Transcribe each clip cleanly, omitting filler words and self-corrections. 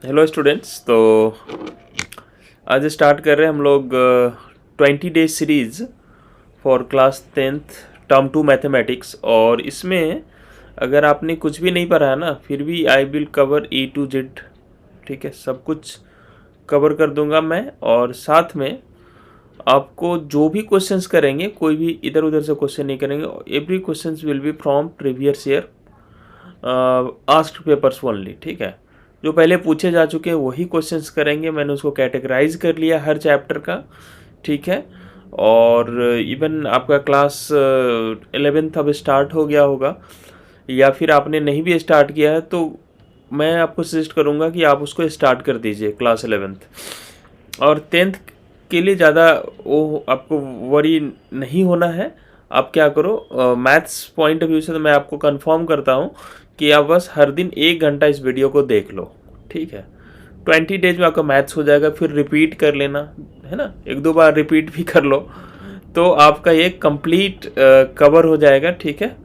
Hello students. तो आज start कर रहे हैं हम लोग 20 days series for class 10th term 2 mathematics. और इसमें अगर आपने कुछ भी नहीं पढ़ा है ना, फिर भी I will cover A to Z. ठीक है, सब कुछ कवर कर दूंगा मैं। और साथ में आपको जो भी क्वेश्चंस करेंगे, कोई भी इधर उधर से क्वेश्चन नहीं करेंगे। Every questions will be from previous year asked papers only. ठीक है, जो पहले पूछे जा चुके हैं वही क्वेश्चंस करेंगे। मैंने उसको कैटेगराइज कर लिया हर चैप्टर का। ठीक है, और इवन आपका क्लास 11th अब स्टार्ट हो गया होगा, या फिर आपने नहीं भी स्टार्ट किया है तो मैं आपको सजेस्ट करूँगा कि आप उसको स्टार्ट कर दीजिए क्लास 11th। और 10th के लिए ज़्यादा वो आपको वरी नहीं होना है। आप क्या करो, मैथ्स पॉइंट ऑफ व्यू से तो मैं आपको कंफर्म करता हूँ कि आप बस हर दिन 1 घंटा इस वीडियो को देख लो। ठीक है, 20 डेज में आपका मैथ्स हो जाएगा। फिर रिपीट कर लेना, है ना, 1-2 बार रिपीट भी कर लो तो आपका ये कंप्लीट कवर हो जाएगा। ठीक है,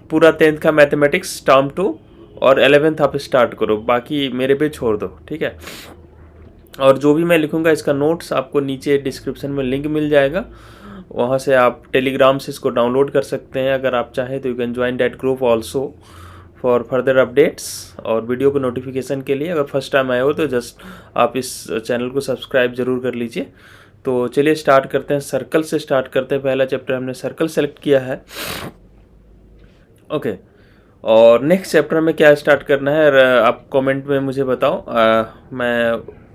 पूरा 10th का मैथमेटिक्स टर्म 2, और 11th आप स्टार्ट करो, बाकी मेरे पे छोड़ दो। ठीक है, और जो भी मैं लिखूंगा इसका नोट्स आपको नीचे डिस्क्रिप्शन में लिंक मिल जाएगा, वहाँ से आप टेलीग्राम से इसको डाउनलोड कर सकते हैं। अगर आप चाहें तो you can join that group also for further updates और वीडियो को नोटिफिकेशन के लिए। अगर फर्स्ट टाइम आए हो तो जस्ट आप इस चैनल को सब्सक्राइब जरूर कर लीजिए। तो चलिए स्टार्ट करते हैं, सर्कल से स्टार्ट करते हैं। पहला चैप्टर हमने सर्कल सेलेक्ट किया है। ओके, और नेक्स्ट चैप्टर में क्या स्टार्ट करना है आप कमेंट में मुझे बताओ। मैं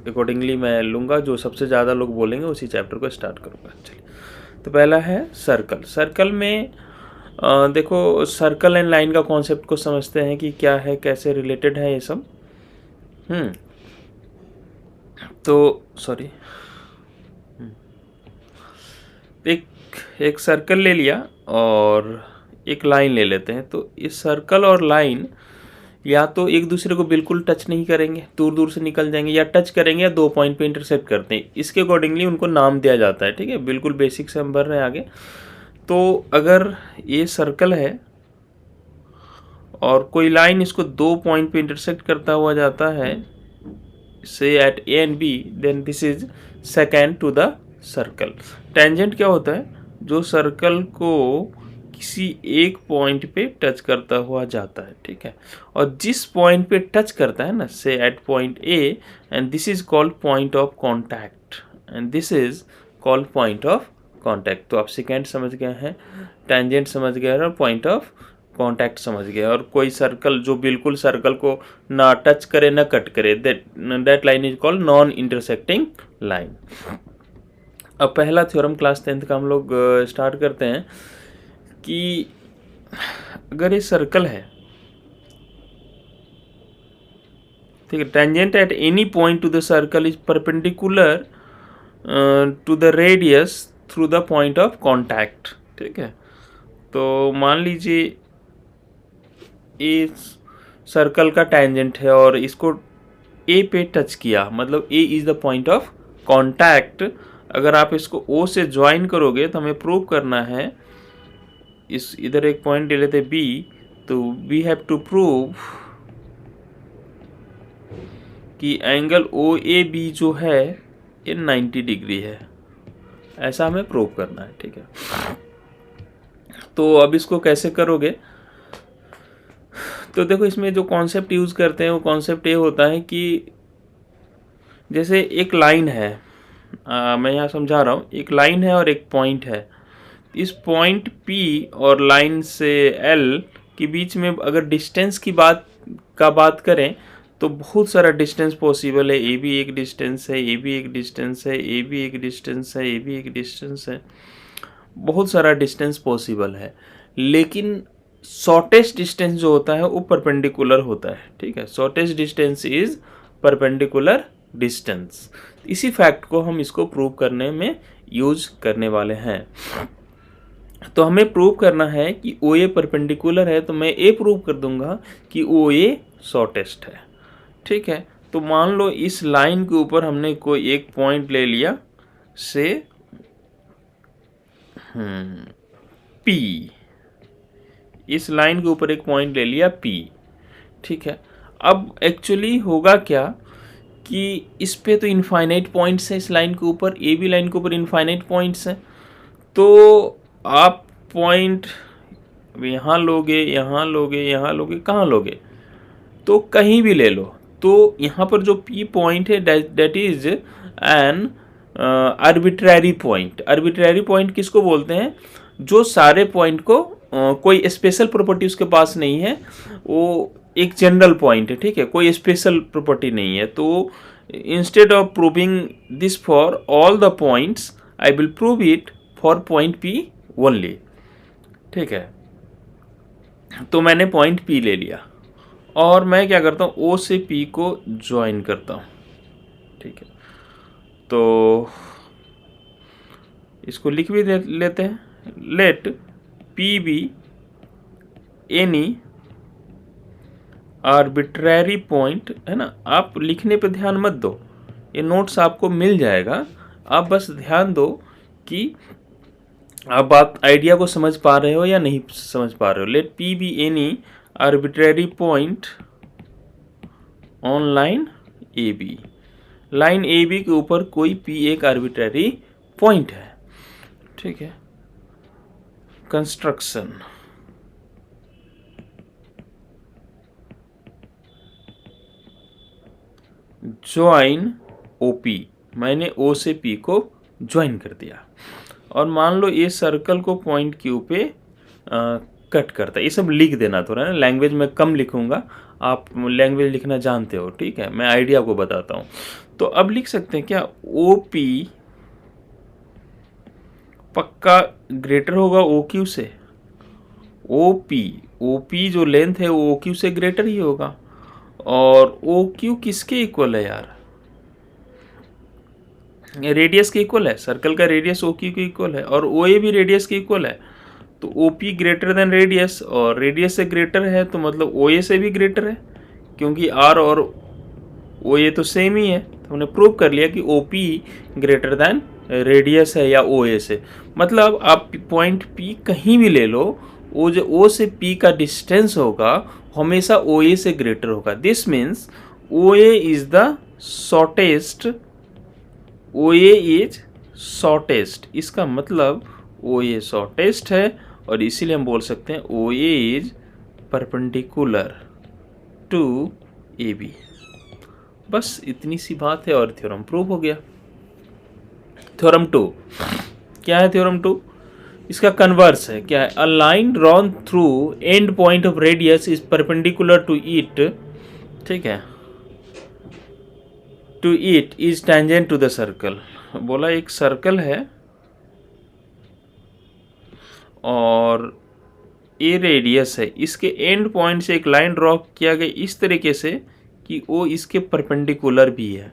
अकॉर्डिंगली मैं लूँगा, जो सबसे ज़्यादा लोग बोलेंगे उसी चैप्टर को स्टार्ट करूँगा। चलिए, तो पहला है सर्कल। सर्कल में देखो, सर्कल एंड लाइन का कॉन्सेप्ट को समझते हैं कि क्या है, कैसे रिलेटेड है ये सब। तो सॉरी, एक एक सर्कल ले लिया और एक लाइन ले लेते हैं। तो इस सर्कल और लाइन या तो एक दूसरे को बिल्कुल टच नहीं करेंगे, दूर दूर से निकल जाएंगे, या टच करेंगे या 2 पॉइंट पे इंटरसेक्ट करते हैं। इसके अकॉर्डिंगली उनको नाम दिया जाता है। ठीक है, बिल्कुल बेसिक से हम बढ़ रहे हैं आगे। तो अगर ये सर्कल है और कोई लाइन इसको 2 पॉइंट पे इंटरसेक्ट करता हुआ जाता है, say at A and B, then this is secant to the circle. Tangent क्या होता है? जो सर्कल को किसी एक पॉइंट पे टच करता हुआ जाता है। ठीक है, और जिस पॉइंट पे टच करता है ना, say at point A, and this is called point of contact, and this is called point of contact. तो आप सेकेंड समझ गए हैं, टेंजेंट समझ गए और पॉइंट ऑफ कॉन्टैक्ट समझ गए। और कोई सर्कल जो बिल्कुल सर्कल को ना टच करे ना कट करे, that line is called non intersecting line. अब पहला थ्योरम क्लास 10th का हम लोग स्टार्ट करते हैं कि अगर ये सर्कल है, ठीक है, tangent at any point to the circle is perpendicular to the radius through the point of contact. ठीक है, तो मान लीजिए इस सर्कल का टेंजेंट है और इसको ए पे टच किया, मतलब A is the point of contact. अगर आप इसको ओ से ज्वाइन करोगे तो हमें प्रूव करना है, इस इधर एक पॉइंट ले लेते बी, तो वी हैव टू प्रूव कि एंगल ओ ए बी जो है ये 90 डिग्री है। ऐसा हमें प्रूव करना है। ठीक है, तो अब इसको कैसे करोगे? तो देखो, इसमें जो कॉन्सेप्ट यूज़ करते हैं वो कॉन्सेप्ट ये होता है कि जैसे एक लाइन है, मैं यहाँ समझा रहा हूँ, एक लाइन है और एक पॉइंट है। इस पॉइंट P और लाइन से L के बीच में अगर डिस्टेंस की बात करें तो बहुत सारा डिस्टेंस पॉसिबल है। ए भी एक डिस्टेंस है, ए भी एक डिस्टेंस है, ए भी एक डिस्टेंस है, ए भी एक डिस्टेंस है, बहुत सारा डिस्टेंस पॉसिबल है। लेकिन शॉर्टेस्ट डिस्टेंस जो होता है वो परपेंडिकुलर होता है। ठीक है, shortest distance is perpendicular distance. इसी फैक्ट को हम इसको प्रूव करने में यूज करने वाले हैं। तो हमें प्रूव करना है कि ओ ए परपेंडिकुलर है, तो मैं ए प्रूव कर दूंगा कि ओ ए शॉर्टेस्ट है। ठीक है, तो मान लो इस लाइन के ऊपर हमने कोई एक पॉइंट ले लिया, से P, इस लाइन के ऊपर एक पॉइंट ले लिया P। ठीक है, अब एक्चुअली होगा क्या कि इस पे तो इनफाइनाइट पॉइंट्स हैं, इस लाइन के ऊपर, ए बी लाइन के ऊपर इनफाइनाइट पॉइंट्स हैं, तो आप पॉइंट यहाँ लोगे, यहाँ लोगे, यहाँ लोगे, कहाँ लोगे, तो कहीं भी ले लो। तो यहाँ पर जो पी पॉइंट है that is an arbitrary point. Arbitrary point किसको बोलते हैं? जो सारे पॉइंट को कोई स्पेशल प्रॉपर्टी उसके पास नहीं है, वो एक जनरल पॉइंट है, ठीक है, कोई स्पेशल प्रॉपर्टी नहीं है। तो instead of proving this for all the points I will prove it for point P only, ठीक है। तो मैंने पॉइंट पी ले लिया और मैं क्या करता हूँ, ओ से पी को ज्वाइन करता हूँ, ठीक है। तो इसको लिख भी लेते हैं, let P be any arbitrary point, है ना। आप लिखने पे ध्यान मत दो, ये नोट्स आपको मिल जाएगा, आप बस ध्यान दो कि आप बात आइडिया को समझ पा रहे हो या नहीं समझ पा रहे हो। Let P be any arbitrary point on line A B. Line A B के ऊपर कोई पी एक आर्बिट्ररी पॉइंट है, ठीक है। कंस्ट्रक्शन, ज्वाइन ओपी, मैंने ओ से पी को ज्वाइन कर दिया और मान लो ये सर्कल को पॉइंट क्यू पे कट करता है। ये सब लिख देना थोड़ा ना, लैंग्वेज में कम लिखूंगा, आप लैंग्वेज लिखना जानते हो, ठीक है, मैं आइडिया को बताता हूँ। तो अब लिख सकते हैं क्या, ओ पी पक्का ग्रेटर होगा ओ क्यू से। ओ पी जो लेंथ है वो ओ क्यू से ग्रेटर ही होगा। और ओ क्यू किसके इक्वल है यार? रेडियस के इक्वल है, सर्कल का रेडियस ओ क्यू के इक्वल है और ओ ए भी रेडियस के इक्वल है। तो O P greater than radius, और रेडियस से ग्रेटर है तो मतलब ओ ए से भी ग्रेटर है, क्योंकि आर और ओ ए तो सेम ही है। तो हमने प्रूव कर लिया कि O P greater than radius है या ओ ए से। मतलब आप पॉइंट पी कहीं भी ले लो, वो जो ओ से पी का डिस्टेंस होगा हमेशा ओ ए से ग्रेटर होगा। This means O A is the shortest, O A is shortest, इसका मतलब ओ ए शॉर्टेस्ट है और इसीलिए हम बोल सकते हैं O A is perpendicular to A B. बस इतनी सी बात है और थ्योरम प्रूव हो गया। थ्योरम 2 क्या है? थ्योरम 2 इसका कन्वर्स है, क्या है? A line drawn through end point of radius is perpendicular to it, ठीक है, to it is tangent to the circle. बोला एक सर्कल है और ए रेडियस है, इसके एंड पॉइंट से एक लाइन ड्रॉ किया गया इस तरीके से कि वो इसके परपेंडिकुलर भी है।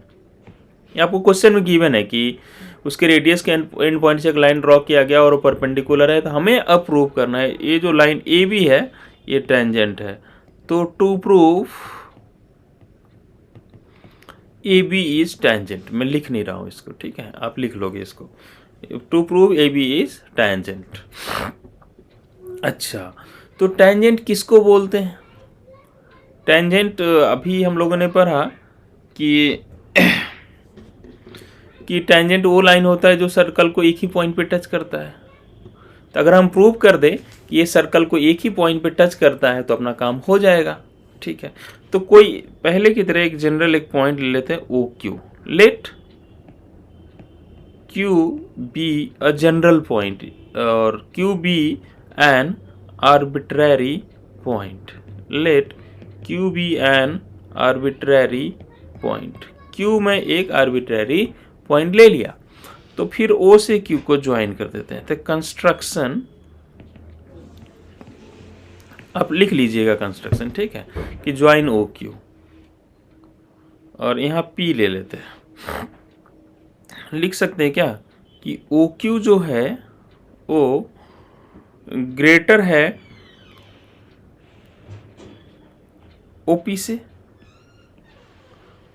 ये आपको क्वेश्चन में गिवन है कि उसके रेडियस के एंड पॉइंट से एक लाइन ड्रॉ किया गया और वो परपेंडिकुलर है, तो हमें अब प्रूव करना है ये जो लाइन ए बी है ये टेंजेंट है। तो to prove A B is tangent, मैं लिख नहीं रहा हूँ इसको, ठीक है, आप लिख लोगे इसको। To prove A B is tangent. अच्छा, तो टेंजेंट किसको बोलते हैं? टेंजेंट अभी हम लोगों ने पढ़ा कि टेंजेंट वो लाइन होता है जो सर्कल को एक ही पॉइंट पे टच करता है। तो अगर हम प्रूव कर दें कि ये सर्कल को एक ही पॉइंट पे टच करता है तो अपना काम हो जाएगा, ठीक है। तो कोई पहले की तरह एक जनरल एक पॉइंट ले लेते हैं O Q. Let Q be a general point और Q be an arbitrary point. Let Q be an arbitrary point. Q में एक आर्बिट्ररी पॉइंट ले लिया, तो फिर ओ से क्यू को ज्वाइन कर देते हैं। तो कंस्ट्रक्शन आप लिख लीजिएगा कंस्ट्रक्शन, ठीक है, कि ज्वाइन ओ क्यू, और यहाँ पी ले लेते हैं। लिख सकते हैं क्या कि ओ क्यू जो है वो ग्रेटर है ओ पी से।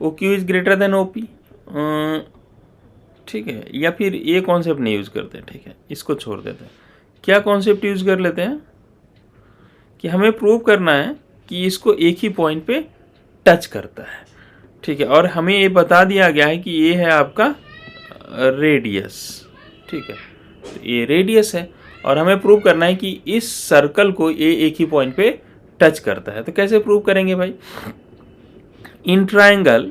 O Q is greater than O P, ठीक है। या फिर ये कॉन्सेप्ट नहीं यूज करते, ठीक है, इसको छोड़ देते हैं। क्या कॉन्सेप्ट यूज कर लेते हैं कि हमें प्रूव करना है कि इसको एक ही पॉइंट पे टच करता है। ठीक है, और हमें ये बता दिया गया है कि ये है आपका रेडियस। ठीक है, तो ये रेडियस है और हमें प्रूव करना है कि इस सर्कल को ये एक ही पॉइंट पे टच करता है। तो कैसे प्रूव करेंगे भाई? In triangle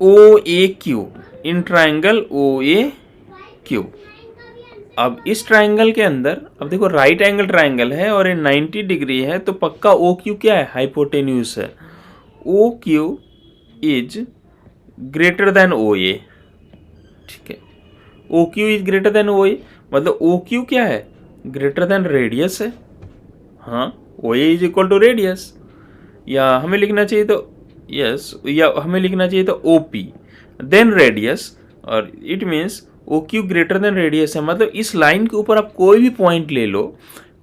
O A Q, in triangle O A Q. अब इस ट्रायंगल के अंदर, अब देखो राइट एंगल ट्रायंगल है और ये 90 डिग्री है, तो पक्का ओ क्यू क्या है? हाइपोटेन्यूज है। O Q is greater than O A. ठीक है, O Q is greater than O A, मतलब ओ क्यू क्या है? ग्रेटर देन रेडियस है। हाँ, ओ A is equal to radius, या हमें लिखना चाहिए तो यस, या हमें लिखना चाहिए तो ओ पी देन रेडियस, और it means O Q greater than radius है। मतलब इस लाइन के ऊपर आप कोई भी पॉइंट ले लो,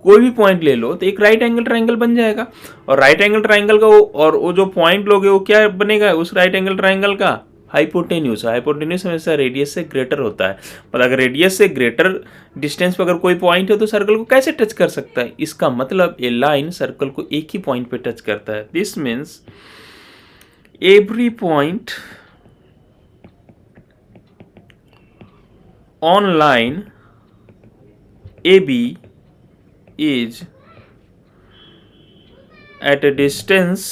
कोई भी पॉइंट ले लो, तो एक राइट एंगल ट्रायंगल बन जाएगा। और राइट एंगल ट्रायंगल का वो जो पॉइंट लोगे वो क्या बनेगा? उस राइट एंगल ट्रायंगल का हाइपोटेन्यूज। हाइपोटेन्यूज हमेशा रेडियस से ग्रेटर होता है। मतलब अगर रेडियस से ग्रेटर डिस्टेंस पर अगर कोई पॉइंट है तो सर्कल को कैसे टच कर सकता है? इसका मतलब ये लाइन सर्कल को एक ही पॉइंट पे टच करता है। This means every point on line AB is at a distance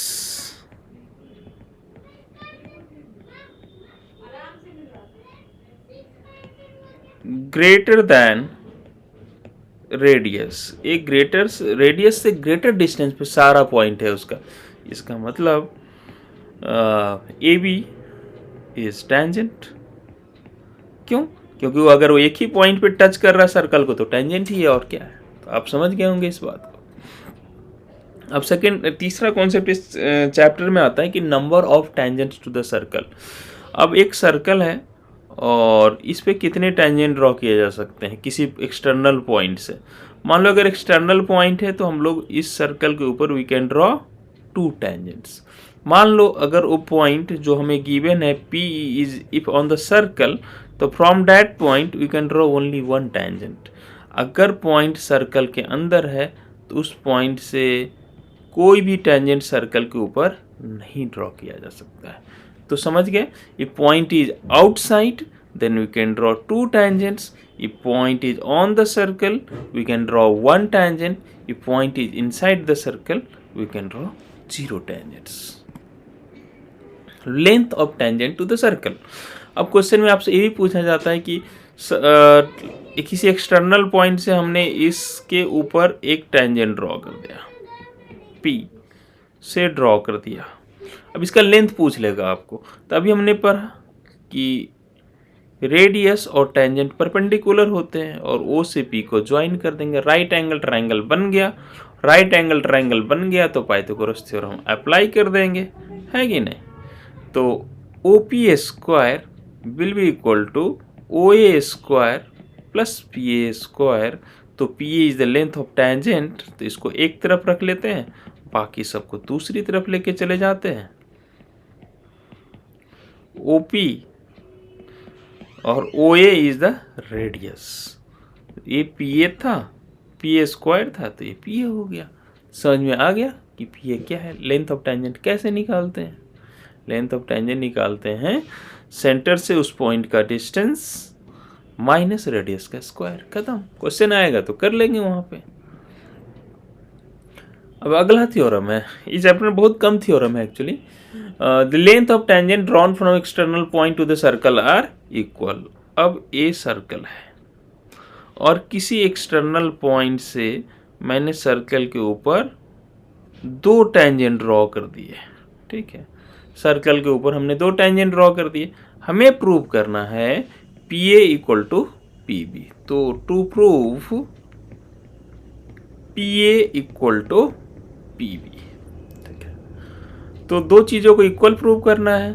greater than radius. एक ग्रेटर रेडियस से ग्रेटर डिस्टेंस पे सारा पॉइंट है उसका। इसका मतलब ए बी इज टेंजेंट। क्यों? क्योंकि वो अगर वो एक ही पॉइंट पे टच कर रहा है सर्कल को तो टेंजेंट ही है, और क्या है। तो आप समझ गए होंगे इस बात को। अब तीसरा कॉन्सेप्ट इस चैप्टर में आता है कि number of tangents to the circle. अब एक सर्कल है और इस पे कितने टेंजेंट ड्रॉ किए जा सकते हैं किसी एक्सटर्नल पॉइंट से। मान लो अगर एक्सटर्नल पॉइंट है तो हम लोग इस सर्कल के ऊपर वी कैन ड्रॉ 2 टेंजेंट्स। मान लो अगर वो पॉइंट जो हमें गिवन है P is if on the circle, तो from that point we can draw only 1 tangent. अगर पॉइंट सर्कल के अंदर है तो उस पॉइंट से कोई भी टेंजेंट सर्कल के ऊपर नहीं ड्रॉ किया जा सकता है। तो समझ गए? If point is outside then we can draw 2 tangents. If point is on the circle we can draw 1 tangent. If point is inside the circle we can draw 0 tangents. Length of tangent to the circle. अब question में आपसे ये भी पूछा जाता है कि किसी एक्सटर्नल पॉइंट से हमने इसके ऊपर एक टेंजेंट ड्रॉ कर दिया, P से ड्रॉ कर दिया। अब इसका लेंथ पूछ लेगा आपको। तो अभी हमने पढ़ा कि रेडियस और टेंजेंट परपेंडिकुलर होते हैं और O से P को ज्वाइन कर देंगे, राइट एंगल ट्रायंगल बन गया। राइट एंगल ट्रायंगल बन गया तो पाइथागोरस थ्योरम अप्लाई कर देंगे, है कि नहीं। तो OP square will be equal to OA square plus PA square. तो PA is the length of tangent, तो इसको एक तरफ रख लेते हैं, बाकी सबको दूसरी तरफ लेके चले जाते हैं। OP और OA इज द रेडियस। ये PA था, PA स्क्वायर था, तो ये PA हो गया। समझ में आ गया कि PA क्या है। लेंथ ऑफ टेंजेंट कैसे निकालते हैं? लेंथ ऑफ टेंजेंट निकालते हैं सेंटर से उस पॉइंट का डिस्टेंस माइनस रेडियस का स्क्वायर। खत्म। क्वेश्चन आएगा तो कर लेंगे वहां पे। अब अगला थ्योरम है। इस चैप्टर में बहुत कम थ्योरम है actually. The length of tangent drawn from external point to the circle are equal. अब ए सर्कल है और किसी एक्सटर्नल पॉइंट से मैंने सर्कल के ऊपर 2 टेंजेंट ड्रॉ कर दिए। ठीक है, सर्कल के ऊपर हमने 2 टेंजेंट ड्रॉ कर दिए। हमें प्रूव करना है PA इक्वल टू PB। तो to prove PA equal to PB, ठीक है, तो 2 चीज़ों को इक्वल प्रूव करना है।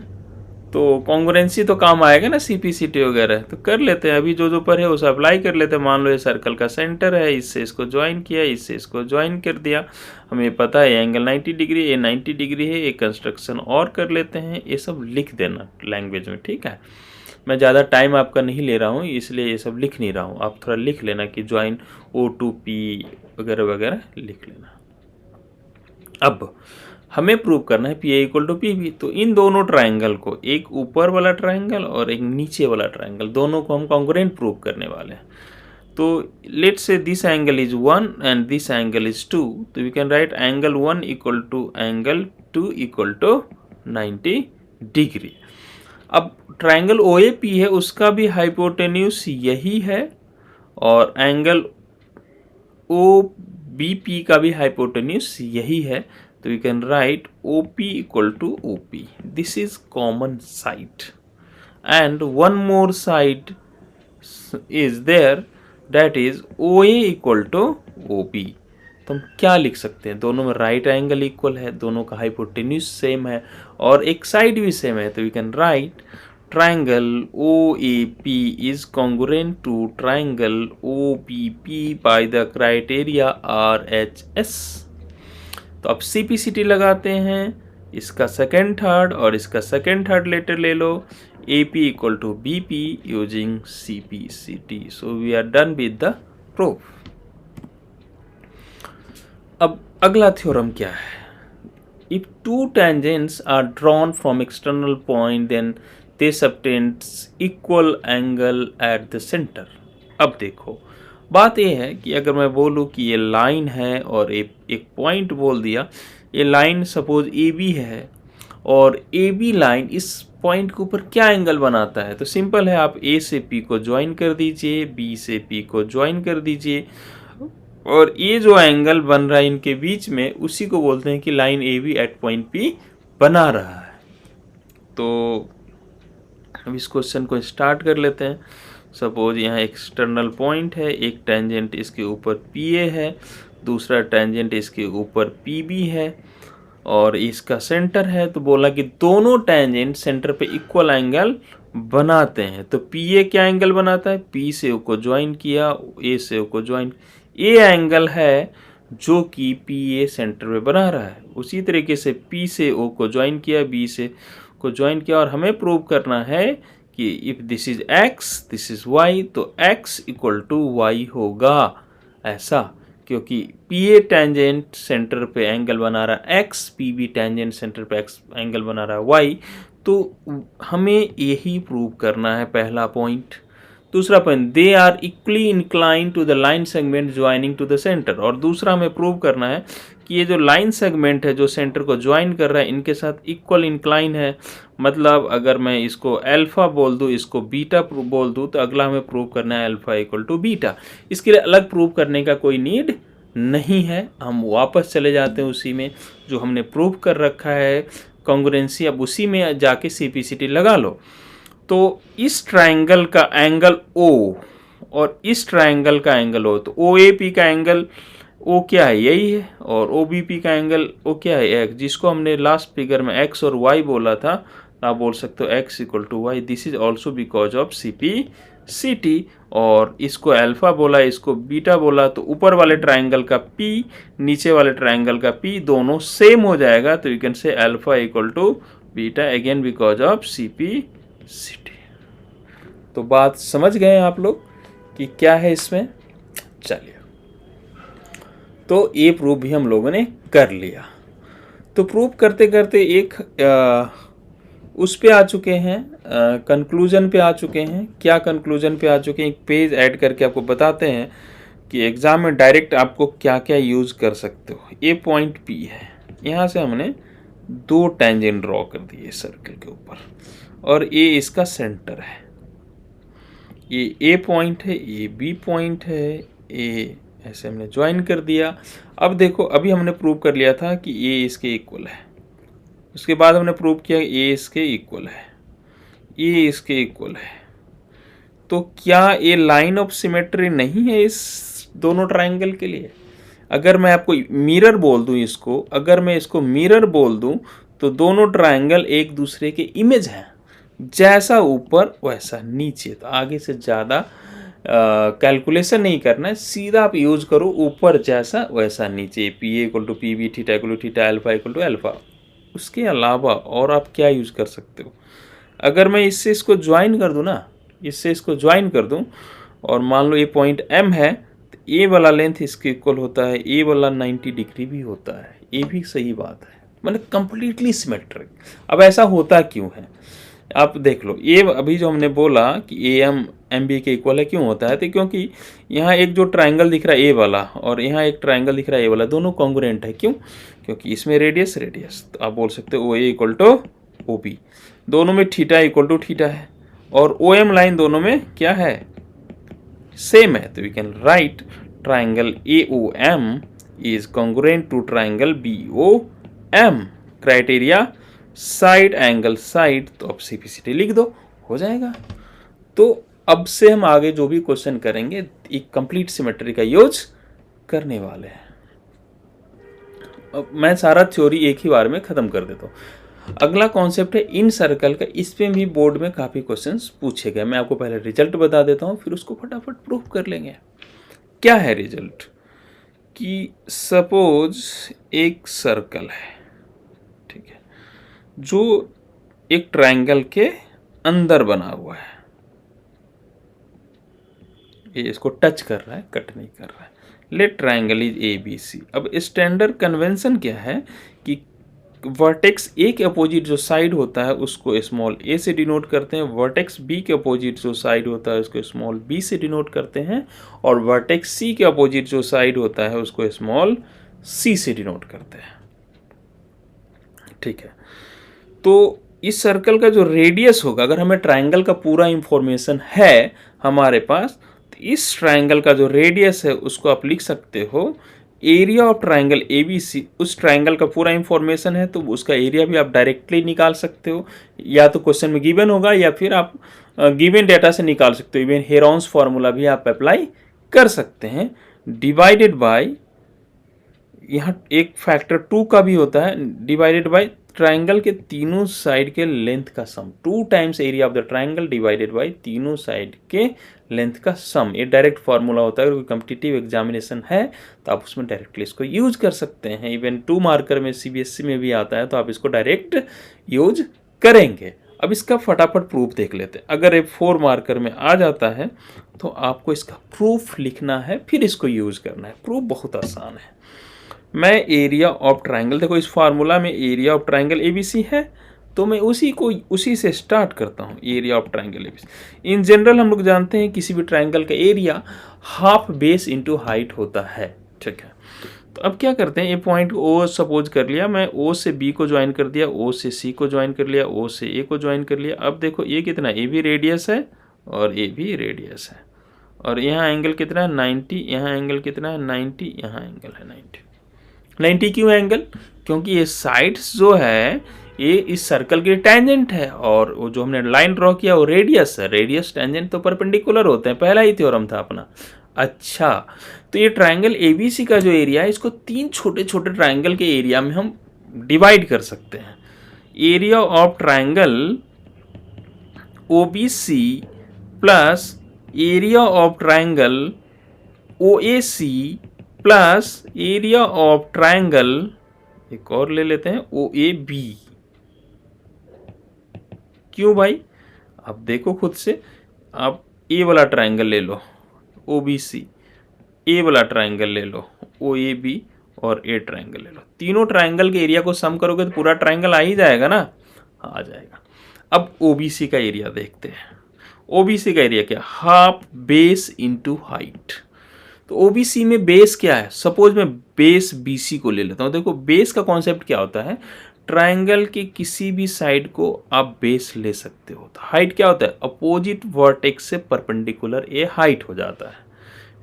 तो कॉन्ग्रुएंसी तो काम आएगा ना, CP/CT वगैरह। तो कर लेते हैं, अभी जो पर है उसे अप्लाई कर लेते हैं। मान लो ये सर्कल का सेंटर है, इससे इसको ज्वाइन किया, इससे इसको ज्वाइन कर दिया। हमें पता है एंगल 90 डिग्री, ये 90 डिग्री है। एक कंस्ट्रक्शन और कर लेते हैं। ये सब लिख देना लैंग्वेज में, ठीक है। मैं ज़्यादा टाइम आपका नहीं ले रहा हूँ, इसलिए ये सब लिख नहीं रहा हूँ। आप थोड़ा लिख लेना कि ज्वाइन O to P वगैरह वगैरह लिख लेना। अब हमें प्रूव करना है P A equal to P B. तो इन दोनों ट्राइंगल को, एक ऊपर वाला ट्राइंगल और एक नीचे वाला ट्राइंगल, दोनों को हम कॉन्ग्रुएंट प्रूव करने वाले हैं। तो let's say this angle is 1 and this angle is 2, तो we can write angle 1 equal to angle 2 equal to 90 degree. अब ट्राइंगल ओ ए पी है, उसका भी हाइपोटेन्यूज यही है और एंगल ओ बी पी का भी हाइपोटेन्यूज यही है। तो we can write O P equal to O P, this is common side and one more side is there, that is O A equal to O B. तो हम क्या लिख सकते हैं, दोनों में राइट एंगल इक्वल है, दोनों का हाइपोटेन्यूज सेम है और एक साइड भी सेम है। तो we can write triangle OAP is congruent to triangle OBP by the criteria RHS। तो अब CPCT लगाते हैं, इसका सेकेंड थर्ड और इसका सेकेंड थर्ड लेटर ले लो, AP equal to BP using CPCT। So we are done with the proof. अब अगला थ्योरम क्या है, if two tangents are drawn from external point then they subtend equal angle at the center। अब देखो बात यह है कि अगर मैं बोलूँ कि ये लाइन है और एक पॉइंट बोल दिया, ये लाइन सपोज ए बी है और ए बी लाइन इस पॉइंट के ऊपर क्या एंगल बनाता है, तो सिंपल है, आप ए से पी को ज्वाइन कर दीजिए, बी से पी को ज्वाइन कर दीजिए और ये जो एंगल बन रहा है इनके बीच में, उसी को बोलते हैं कि line A B at point P बना रहा है। तो अब इस क्वेश्चन को स्टार्ट कर लेते हैं। सपोज यहाँ एक्सटर्नल पॉइंट है, एक टेंजेंट इसके ऊपर पी ए है, दूसरा टेंजेंट इसके ऊपर पी बी है और इसका सेंटर है। तो बोला कि दोनों टेंजेंट सेंटर पे इक्वल एंगल बनाते हैं। तो पी ए क्या एंगल बनाता है, पी से ओ को ज्वाइन किया, ए से ओ को ज्वाइन, ए एंगल है जो कि पी ए सेंटर में बना रहा है। उसी तरीके से पी से ओ को ज्वाइन किया, बी से को ज्वाइन किया और हमें प्रूव करना है कि if this is x this is y, तो x इक्वल टू y होगा ऐसा, क्योंकि पी ए टेंजेंट सेंटर पे एंगल बना रहा है x, P B tangent center पे x एंगल बना रहा है y। तो हमें यही प्रूव करना है पहला पॉइंट। दूसरा point, they are equally incline to the line segment joining to the center, और दूसरा हमें प्रूव करना है कि ये जो लाइन सेगमेंट है जो सेंटर को ज्वाइन कर रहा है इनके साथ इक्वल इंक्लाइन है। मतलब अगर मैं इसको अल्फा बोल दूँ, इसको बीटा बोल दूँ, तो अगला हमें प्रूव करना है अल्फा इक्वल टू बीटा। इसके लिए अलग प्रूव करने का कोई नीड नहीं है, हम वापस चले जाते हैं उसी में जो हमने प्रूव कर रखा है कॉन्ग्रुएंसी। अब उसी में जाके CPCT लगा लो। तो इस ट्राइंगल का एंगल O और इस ट्राइंगल का एंगल O, तो OAP का एंगल O क्या है, यही है, और OBP का एंगल O क्या है, X, जिसको हमने लास्ट फिगर में X और Y बोला था, आप बोल सकते हो X equal to Y। This is also because of CPCT। और इसको अल्फा बोला, इसको बीटा बोला, तो ऊपर वाले ट्राइंगल का P, नीचे वाले ट्राइंगल का P दोनों सेम हो जाएगा। तो you can say alpha equal to beta again because of CPCT। तो बात समझ गए आप लोग कि क्या है इसमें। चलिए, तो ये प्रूफ भी हम लोगों ने कर लिया। तो प्रूफ करते करते एक उस पे आ चुके हैं, कंक्लूजन पे आ चुके हैं। क्या कंक्लूजन पे आ चुके हैं, एक पेज ऐड करके आपको बताते हैं कि एग्जाम में डायरेक्ट आपको क्या क्या यूज़ कर सकते हो। ए पॉइंट P है, यहाँ से हमने दो टेंजेंट ड्रॉ कर दिए सर्कल के ऊपर और ए इसका सेंटर है। ये ए पॉइंट है, ये बी पॉइंट है, ए ऐसे हमने ज्वाइन कर दिया। अब देखो, अभी हमने प्रूव कर लिया था कि ए इसके इक्वल है, उसके बाद हमने प्रूव किया ए इसके इक्वल है, ए इसके इक्वल है। तो क्या ये लाइन ऑफ सिमेट्री नहीं है इस दोनों ट्राइंगल के लिए? अगर मैं आपको मिरर बोल दूं इसको, अगर मैं इसको मिरर बोल दूं, तो दोनों ट्राइंगल एक दूसरे के इमेज हैं, जैसा ऊपर वैसा नीचे। तो आगे से ज़्यादा कैलकुलेशन नहीं करना है, सीधा आप यूज करो ऊपर जैसा वैसा नीचे, P A equal to P B, theta equal to theta, alpha equal to alpha. उसके अलावा और आप क्या यूज़ कर सकते हो? अगर मैं इससे इसको ज्वाइन कर दूँ ना, इससे इसको ज्वाइन कर दूँ और मान लो ये पॉइंट M है, तो ए वाला लेंथ इसके इक्वल होता है, ए वाला 90 डिग्री भी होता है, ये भी सही बात है। मतलब कंप्लीटली सिमेट्रिक। अब ऐसा होता क्यों है, आप देख लो। ये अभी जो हमने बोला कि ए एम एम बी के इक्वल है, क्यों होता है, तो क्योंकि यहाँ एक जो ट्राइंगल दिख रहा है ए वाला और यहाँ एक ट्राइंगल दिख रहा है ए वाला, दोनों कॉन्ग्रुएंट है। क्यों? क्योंकि इसमें रेडियस रेडियस, तो आप बोल सकते हो ओ A equal to O B, दोनों में थीटा इक्वल टू थीटा है, और ओ एम लाइन दोनों में क्या है, सेम है। तो we can write triangle A O M is congruent to triangle B O M. Criteria side angle side, तो अब सीपीसीटी लिख दो, हो जाएगा। तो अब से हम आगे जो भी क्वेश्चन करेंगे एक कंप्लीट सिमेट्री का यूज करने वाले हैं। अब मैं सारा थ्योरी एक ही बार में खत्म कर देता हूँ। अगला कॉन्सेप्ट है इन सर्कल का। इस पे भी बोर्ड में काफ़ी क्वेश्चंस पूछे गए। मैं आपको पहले रिजल्ट बता देता हूँ, फिर उसको फटाफट प्रूफ कर लेंगे। क्या है रिजल्ट कि सपोज एक सर्कल है, ठीक है, जो एक ट्रायंगल के अंदर बना हुआ है। ये इसको टच कर रहा है, कट नहीं कर रहा है। Let triangle is A B C. अब स्टैंडर्ड कन्वेंशन क्या है कि वर्टेक्स ए के अपोजिट जो साइड होता है उसको स्मॉल ए से डिनोट करते हैं, वर्टेक्स बी के अपोजिट जो साइड होता है उसको स्मॉल बी से डिनोट करते हैं, और वर्टेक्स सी के अपोजिट जो साइड होता है उसको स्मॉल सी से डिनोट करते हैं। ठीक है, तो इस सर्कल का जो रेडियस होगा, अगर हमें ट्रायंगल का पूरा इंफॉर्मेशन है हमारे पास, तो इस ट्रायंगल का जो रेडियस है उसको आप लिख सकते हो area of triangle A B C. उस ट्रायंगल का पूरा इंफॉर्मेशन है तो उसका एरिया भी आप डायरेक्टली निकाल सकते हो, या तो क्वेश्चन में गिवन होगा या फिर आप गिवन डेटा से निकाल सकते हो। इवन हेरोन्स फॉर्मूला भी आप अप्लाई कर सकते हैं, डिवाइडेड बाय, यहाँ एक फैक्टर 2 का भी होता है, डिवाइडेड बाय ट्रायंगल के तीनों साइड के लेंथ का सम। 2 times area of the triangle divided by तीनों साइड के लेंथ का सम। ये डायरेक्ट फार्मूला होता है। अगर कोई कॉम्पिटिटिव एग्जामिनेशन है तो आप उसमें डायरेक्टली इसको यूज कर सकते हैं। इवन 2 मार्कर में सीबीएसई में भी आता है तो आप इसको डायरेक्ट यूज करेंगे। अब इसका फटाफट प्रूफ देख लेते हैं। अगर ये 4 मार्कर में आ जाता है तो आपको इसका प्रूफ लिखना है, फिर इसको यूज करना है। प्रूफ बहुत आसान है। मैं एरिया ऑफ ट्रायंगल, देखो इस फार्मूला में एरिया ऑफ ट्रायंगल एबीसी है, तो मैं उसी से स्टार्ट करता हूँ। Area of triangle ABC, in general हम लोग जानते हैं किसी भी ट्रायंगल का area half base into height होता है। ठीक है, तो अब क्या करते हैं, ये पॉइंट ओ सपोज कर लिया, मैं ओ से बी को ज्वाइन कर दिया, ओ से सी को ज्वाइन कर लिया, ओ से ए को ज्वाइन कर लिया। अब देखो ये कितना, ए भी रेडियस है और ए भी रेडियस है, और यहाँ एंगल कितना है 90, यहाँ एंगल कितना है 90, यहाँ एंगल है 90 क्यों एंगल? क्योंकि ये साइड्स जो है ये इस सर्कल के टेंजेंट है, और वो जो हमने लाइन ड्रॉ किया वो रेडियस है। रेडियस टेंजेंट तो परपेंडिकुलर होते हैं, पहला ही थ्योरम था अपना। अच्छा, तो ये ट्रायंगल एबीसी का जो एरिया है इसको 3 छोटे छोटे ट्रायंगल के एरिया में हम डिवाइड कर सकते हैं। Area of triangle OBC plus area of triangle ओएसी plus area of triangle, एक और ले लेते हैं, ओ ए बी। क्यों भाई? आप देखो खुद से, आप ए वाला ट्रायंगल ले लो ओ बी सी, ए वाला ट्रायंगल ले लो ओ ए बी, और ए ट्रायंगल ले लो। तीनों ट्रायंगल के एरिया को सम करोगे तो पूरा ट्रायंगल आ ही जाएगा ना, आ जाएगा। अब ओबीसी का एरिया देखते हैं। ओबीसी का एरिया क्या, हाफ बेस इंटू हाइट। तो ओबीसी में बेस क्या है, सपोज मैं बेस बीसी को ले लेता हूं। देखो बेस का कॉन्सेप्ट क्या होता है, ट्रायंगल के किसी भी साइड को आप बेस ले सकते हो। तो हाइट क्या होता है, अपोजिट वर्टेक्स से परपेंडिकुलर ए हाइट हो जाता है।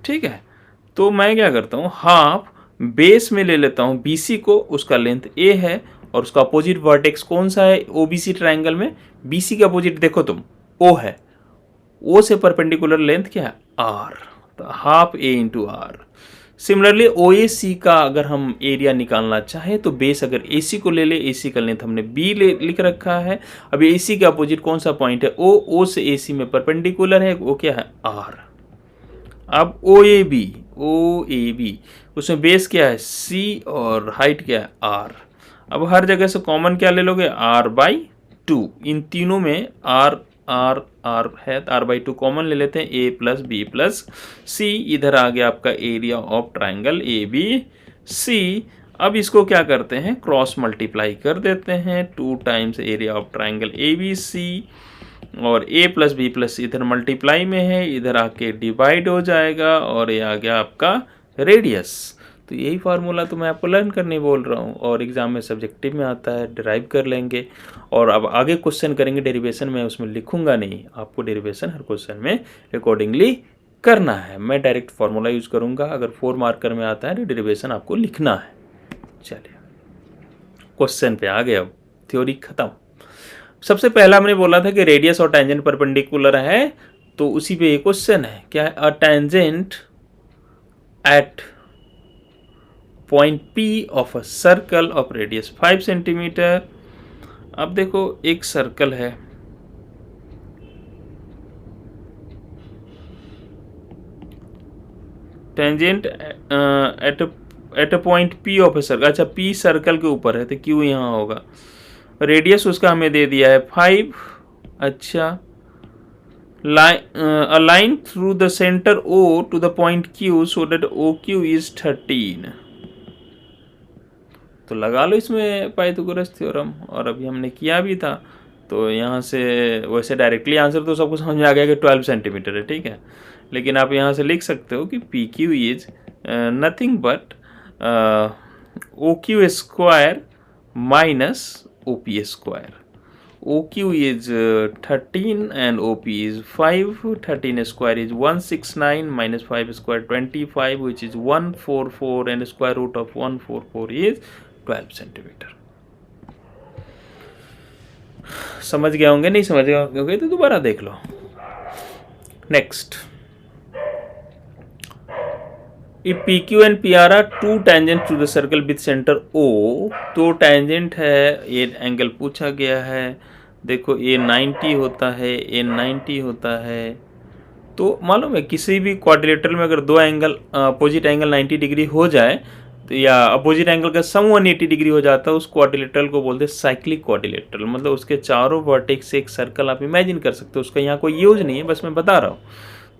ठीक है, तो मैं क्या करता हूं, हाफ बेस में ले लेता हूं बीसी को, उसका लेंथ ए है, और उसका अपोजिट वर्टेक्स कौन सा है ओबीसी ट्रायंगल में, बीसी का अपोजिट देखो तुम ओ है, ओ से परपेंडिकुलर लेंथ क्या है आर, तो half A into R. Similarly O A C का अगर हम एरिया निकालना चाहें तो बेस अगर ए सी को ले ले, ए सी का लेंथ हमने बी लिख रखा है। अब ए सी के अपोजिट कौन सा पॉइंट है ओ से ए सी में परपेंडिकुलर है, वो क्या है आर। अब ओ ए बी उसमें बेस क्या है सी और हाइट क्या है आर। अब हर जगह से कॉमन क्या ले लोगे आर बाई 2, इन तीनों में आर आर आर है, तो आर बाई 2 कॉमन ले लेते हैं, A plus B plus C. इधर आ गया आपका area of triangle A B C. अब इसको क्या करते हैं, क्रॉस मल्टीप्लाई कर देते हैं, 2 times area of triangle A B C, और a प्लस बी प्लस इधर मल्टीप्लाई में है, इधर आके डिवाइड हो जाएगा और ये आ गया आपका रेडियस। तो यही फार्मूला तो मैं आपको लर्न करने बोल रहा हूँ, और एग्जाम में सब्जेक्टिव में आता है, डिराइव कर लेंगे। और अब आगे क्वेश्चन करेंगे डेरिवेशन में, उसमें लिखूंगा नहीं, आपको डेरिवेशन हर क्वेश्चन में अकॉर्डिंगली करना है। मैं डायरेक्ट फार्मूला यूज करूंगा, अगर 4 मार्कर में आता है तो डेरिवेशन आपको लिखना है। चलिए क्वेश्चन पे आ गए, अब थ्योरी खत्म। सबसे पहला हमने बोला था कि रेडियस और टेंजेंट परपेंडिकुलर है, तो उसी पे एक क्वेश्चन है, क्या है, a tangent at point P of a circle of radius 5 centimetre. अब देखो एक सर्कल है, tangent at a point P of a circle, अच्छा P सर्कल के ऊपर है तो Q यहाँ होगा, रेडियस उसका हमें दे दिया है 5। अच्छा, a line through the center O to the point Q so that OQ is 13। तो लगा लो इसमें पाइथागोरस थ्योरम, और अभी हमने किया भी था, तो यहाँ से वैसे डायरेक्टली आंसर तो सबको समझ में आ गया कि 12 सेंटीमीटर है, ठीक है। लेकिन आप यहाँ से लिख सकते हो कि P Q is nothing but O Q square minus O P square. OQ is 13 and OP is 5. 13 square is 169 minus 5 square 25, which is 144, and square root of 144 is 12 centimetre. समझ गए होंगे, नहीं समझ गए होंगे तो दोबारा देख लो। Next, if PQ and PR are two tangents to the circle with center O, तो टेंजेंट है, ये एंगल पूछा गया है, देखो ये 90 होता है, ये 90 होता है। तो मालूम है किसी भी क्वाड्रिलेटरल में अगर दो एंगल अपोजिट एंगल 90 डिग्री हो जाए, तो या अपोजिट एंगल का सम 180 डिग्री हो जाता है, उस क्वाड्रिलेटरल को बोलते हैं साइक्लिक क्वाड्रिलेटरल। मतलब उसके चारों वर्टेक्स से एक सर्कल आप इमेजिन कर सकते हो, उसका यहाँ कोई यूज नहीं है, बस मैं बता रहा हूँ।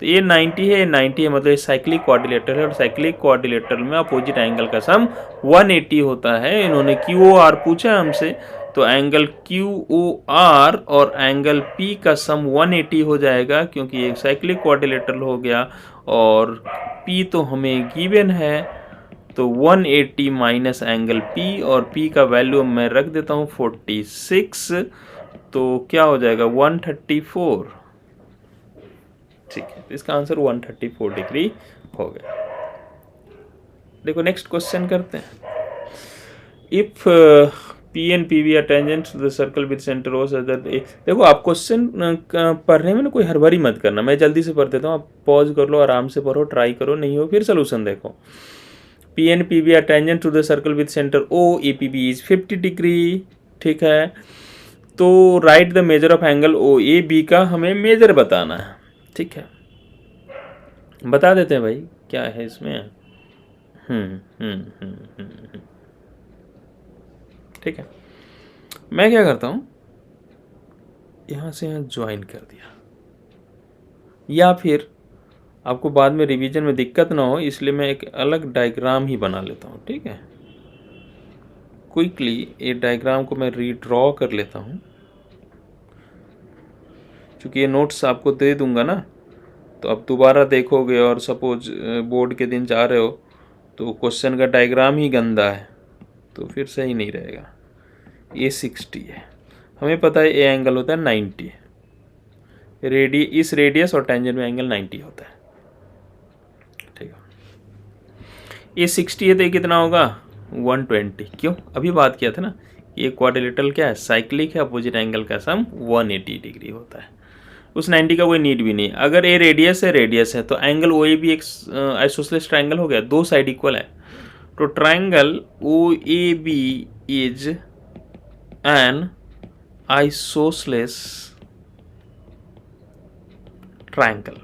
तो ये 90 है, ये 90 है, मतलब ये साइक्लिक क्वाड्रिलेटरल है, और साइक्लिक क्वाड्रिलेटरल में अपोजिट एंगल का सम 180 होता है। इन्होंने QOR पूछा है हमसे, तो एंगल QOR और एंगल P का सम 180 हो जाएगा, क्योंकि एक साइक्लिक क्वाड्रिलेटरल हो गया और P तो हमें गिवन है। तो 180 माइनस एंगल P, और P का वैल्यू मैं रख देता हूँ 46, तो क्या हो जाएगा 134। ठीक है, तो इसका आंसर 134 डिग्री हो गया। देखो नेक्स्ट क्वेश्चन करते हैं। If P and PB are tangents to the circle with center O such that A, देखो आप क्वेश्चन पढ़ने में ना कोई हड़बड़ी मत करना, मैं जल्दी से पढ़ देता हूँ, आप पॉज कर लो, आराम से पढ़ो, ट्राई करो, नहीं हो फिर सोल्यूशन देखो। P and PB are tangent to the circle with center O, APB is 50 degree, ठीक है। तो right the measure of angle OAB का हमें मेजर बताना है, ठीक है। बता देते हैं भाई क्या है इसमें। ठीक है, मैं क्या करता हूं, यहां से यहां ज्वाइन कर दिया, या फिर आपको बाद में रिवीजन में दिक्कत ना हो इसलिए मैं एक अलग डायग्राम ही बना लेता हूं, ठीक है। क्विकली ये डायग्राम को मैं रीड्रॉ कर लेता हूं, क्योंकि ये नोट्स आपको दे दूंगा ना, तो अब दोबारा देखोगे और सपोज बोर्ड के दिन जा रहे हो तो क्वेश्चन का डायग्राम ही गंदा है तो फिर सही नहीं रहेगा। ये 60 है, हमें पता है ए एंगल होता है 90, इस रेडियस और टेंजेंट में एंगल 90 होता है, ठीक है। ये 60 है तो ये कितना होगा 120, क्यों अभी बात किया था ना, ये क्वाड्रिलेटरल क्या है, साइक्लिक है, अपोजिट एंगल का सम 180 डिग्री होता है, उस 90 का कोई नीड भी नहीं। अगर ये रेडियस है तो एंगल ओ ए भी एक आइसोसेलेस ट्रायंगल हो गया, दो साइड इक्वल है, तो triangle O A B is an isosceles triangle,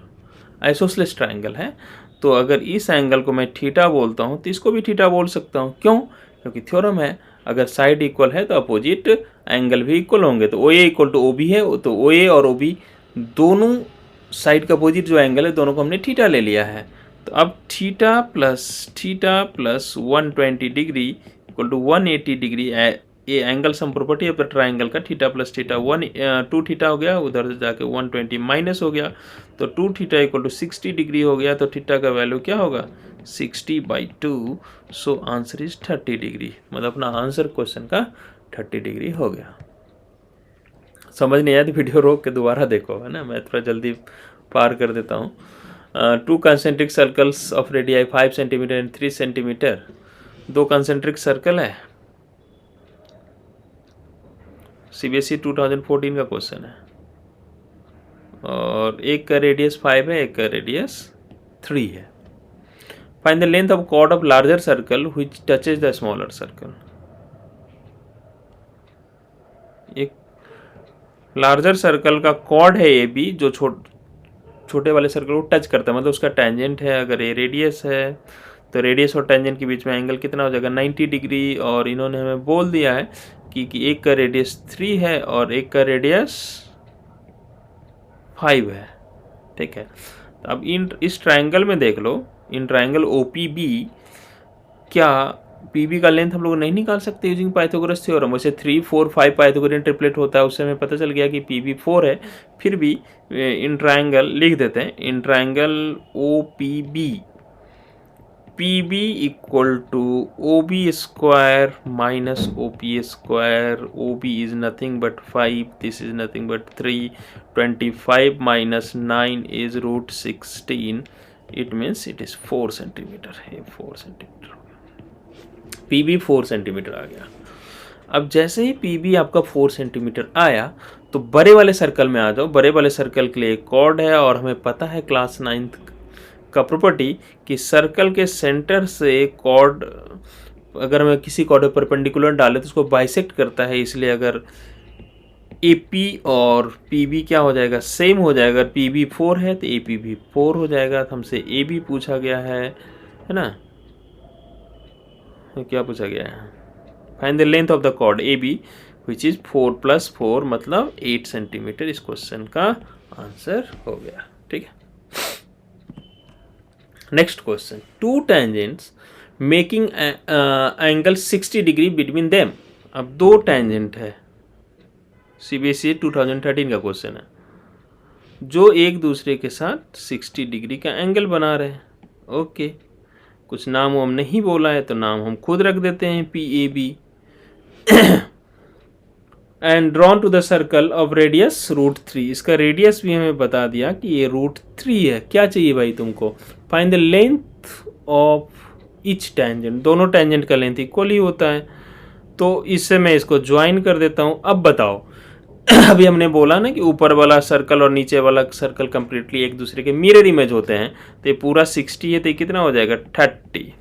isosceles triangle है। तो अगर इस एंगल को मैं थीटा बोलता हूँ तो इसको भी थीटा बोल सकता हूँ, क्यों, क्योंकि थ्योरम है अगर साइड इक्वल है तो अपोजिट एंगल भी इक्वल होंगे। तो ओ A equal to O B है, तो ओ ए और ओ बी दोनों साइड का अपोजिट जो एंगल है दोनों को हमने थीटा ले लिया है। तो अब theta plus 120 degree equal to 180 degree ये angle sum property of the triangle का थीटा प्लस थीटा 2 थीटा हो गया, उधर से जाके 120 माइनस हो गया, तो 2 थीटा इक्वल टू 60 डिग्री हो गया, तो थीटा का वैल्यू क्या होगा 60/2, सो आंसर इज 30 डिग्री। मतलब अपना आंसर क्वेश्चन का 30 डिग्री हो गया। समझ नहीं आया तो वीडियो रोक के दोबारा देखो, है ना, मैं थोड़ा जल्दी पार कर देता हूँ। 2 concentric circles of radii 5 centimetre and 3 centimetre, 2 concentric circle है, CBSE 2014 का क्वेश्चन है, और एक का रेडियस 5 है, एक का रेडियस 3 है। Find the length of chord of larger circle which touches the smaller circle. एक लार्जर सर्कल का कॉर्ड है ए बी, जो छोटे वाले सर्कल को टच करता है, मतलब उसका टेंजेंट है। अगर ये रेडियस है तो रेडियस और टेंजेंट के बीच में एंगल कितना हो जाएगा 90 डिग्री, और इन्होंने हमें बोल दिया है कि एक का रेडियस 3 है और एक का रेडियस 5 है, ठीक है। तो अब इस ट्रायंगल में देख लो, इन ट्रायंगल OPB, क्या PB का लेंथ हम लोग नहीं निकाल सकते यूजिंग पाइथागोरस थ्योरम? वैसे 3, 4, 5 पाइथागोरियन ट्रिपलेट होता है, उससे हमें पता चल गया कि PB 4 है, फिर भी इन ट्रायंगल लिख देते हैं, in triangle OPB PB equal to OB square minus OP square, OB is nothing but 5, this is nothing but 3, 25 minus 9 is √16, it means it is 4 centimetre है, 4 सेंटीमीटर हो गया, PB 4 सेंटीमीटर आ गया। अब जैसे ही PB आपका 4 सेंटीमीटर आया तो बड़े वाले सर्कल में आ जाओ। बड़े वाले सर्कल के लिए एक कॉर्ड है, और हमें पता है क्लास 9th का प्रॉपर्टी कि सर्कल के सेंटर से कॉर्ड, अगर हमें किसी कॉर्ड पे परपेंडिकुलर डाले तो उसको बाइसेक्ट करता है, इसलिए अगर AP और PB क्या हो जाएगा, सेम हो जाएगा। अगर PB 4 है तो AP भी 4 हो जाएगा। तो हमसे AB पूछा गया है ना, क्या पूछा गया है, find the length of the chord AB which is 4 + 4 मतलब 8 सेंटीमीटर। इस क्वेश्चन का आंसर हो गया, ठीक है। Next question, 2 tangents making angle 60 degree between them. अब 2 टेंजेंट है, CBSE 2013 का क्वेश्चन है, जो एक दूसरे के साथ 60 डिग्री का एंगल बना रहे हैं। ओके, कुछ नाम हम नहीं बोला है तो नाम हम खुद रख देते हैं, PAB and drawn to the circle of radius √3। इसका रेडियस भी हमें बता दिया कि ये √3 है। क्या चाहिए भाई तुमको, find the length of each tangent. दोनों टेंजेंट का लेंथ इक्वल ही होता है, तो इससे मैं इसको ज्वाइन कर देता हूँ। अब बताओ अभी हमने बोला ना कि ऊपर वाला सर्कल और नीचे वाला सर्कल कंप्लीटली एक दूसरे के मिरर इमेज होते हैं, तो ये पूरा 60 है तो ये कितना हो जाएगा 30,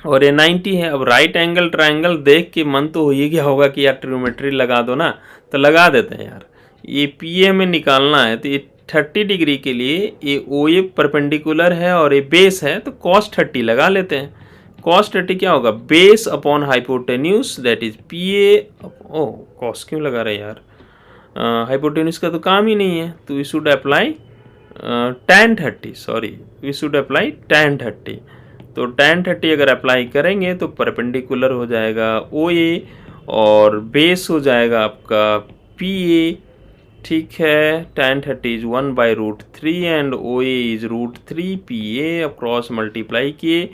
और ये 90 है। अब राइट एंगल ट्रायंगल देख के मन तो हो ही गया होगा कि यार ट्रिग्नोमेट्री लगा दो ना, तो लगा देते हैं यार। ये PA में निकालना है तो ये 30 डिग्री के लिए ये OA परपेंडिकुलर है और ये बेस है, तो cos 30 लगा लेते हैं। cos 30 क्या होगा, base upon hypotenuse that is PA। ओ cos क्यों लगा रहे यार, हाइपोटेन्यूज का तो काम ही नहीं है, तो we should apply tan 30, sorry we should apply tan 30। तो tan 30 अगर अप्लाई करेंगे तो परपेंडिकुलर हो जाएगा OA और बेस हो जाएगा आपका PA, ठीक है। tan 30 is 1/√3 and OA is √3 PA। अब क्रॉस मल्टीप्लाई किए,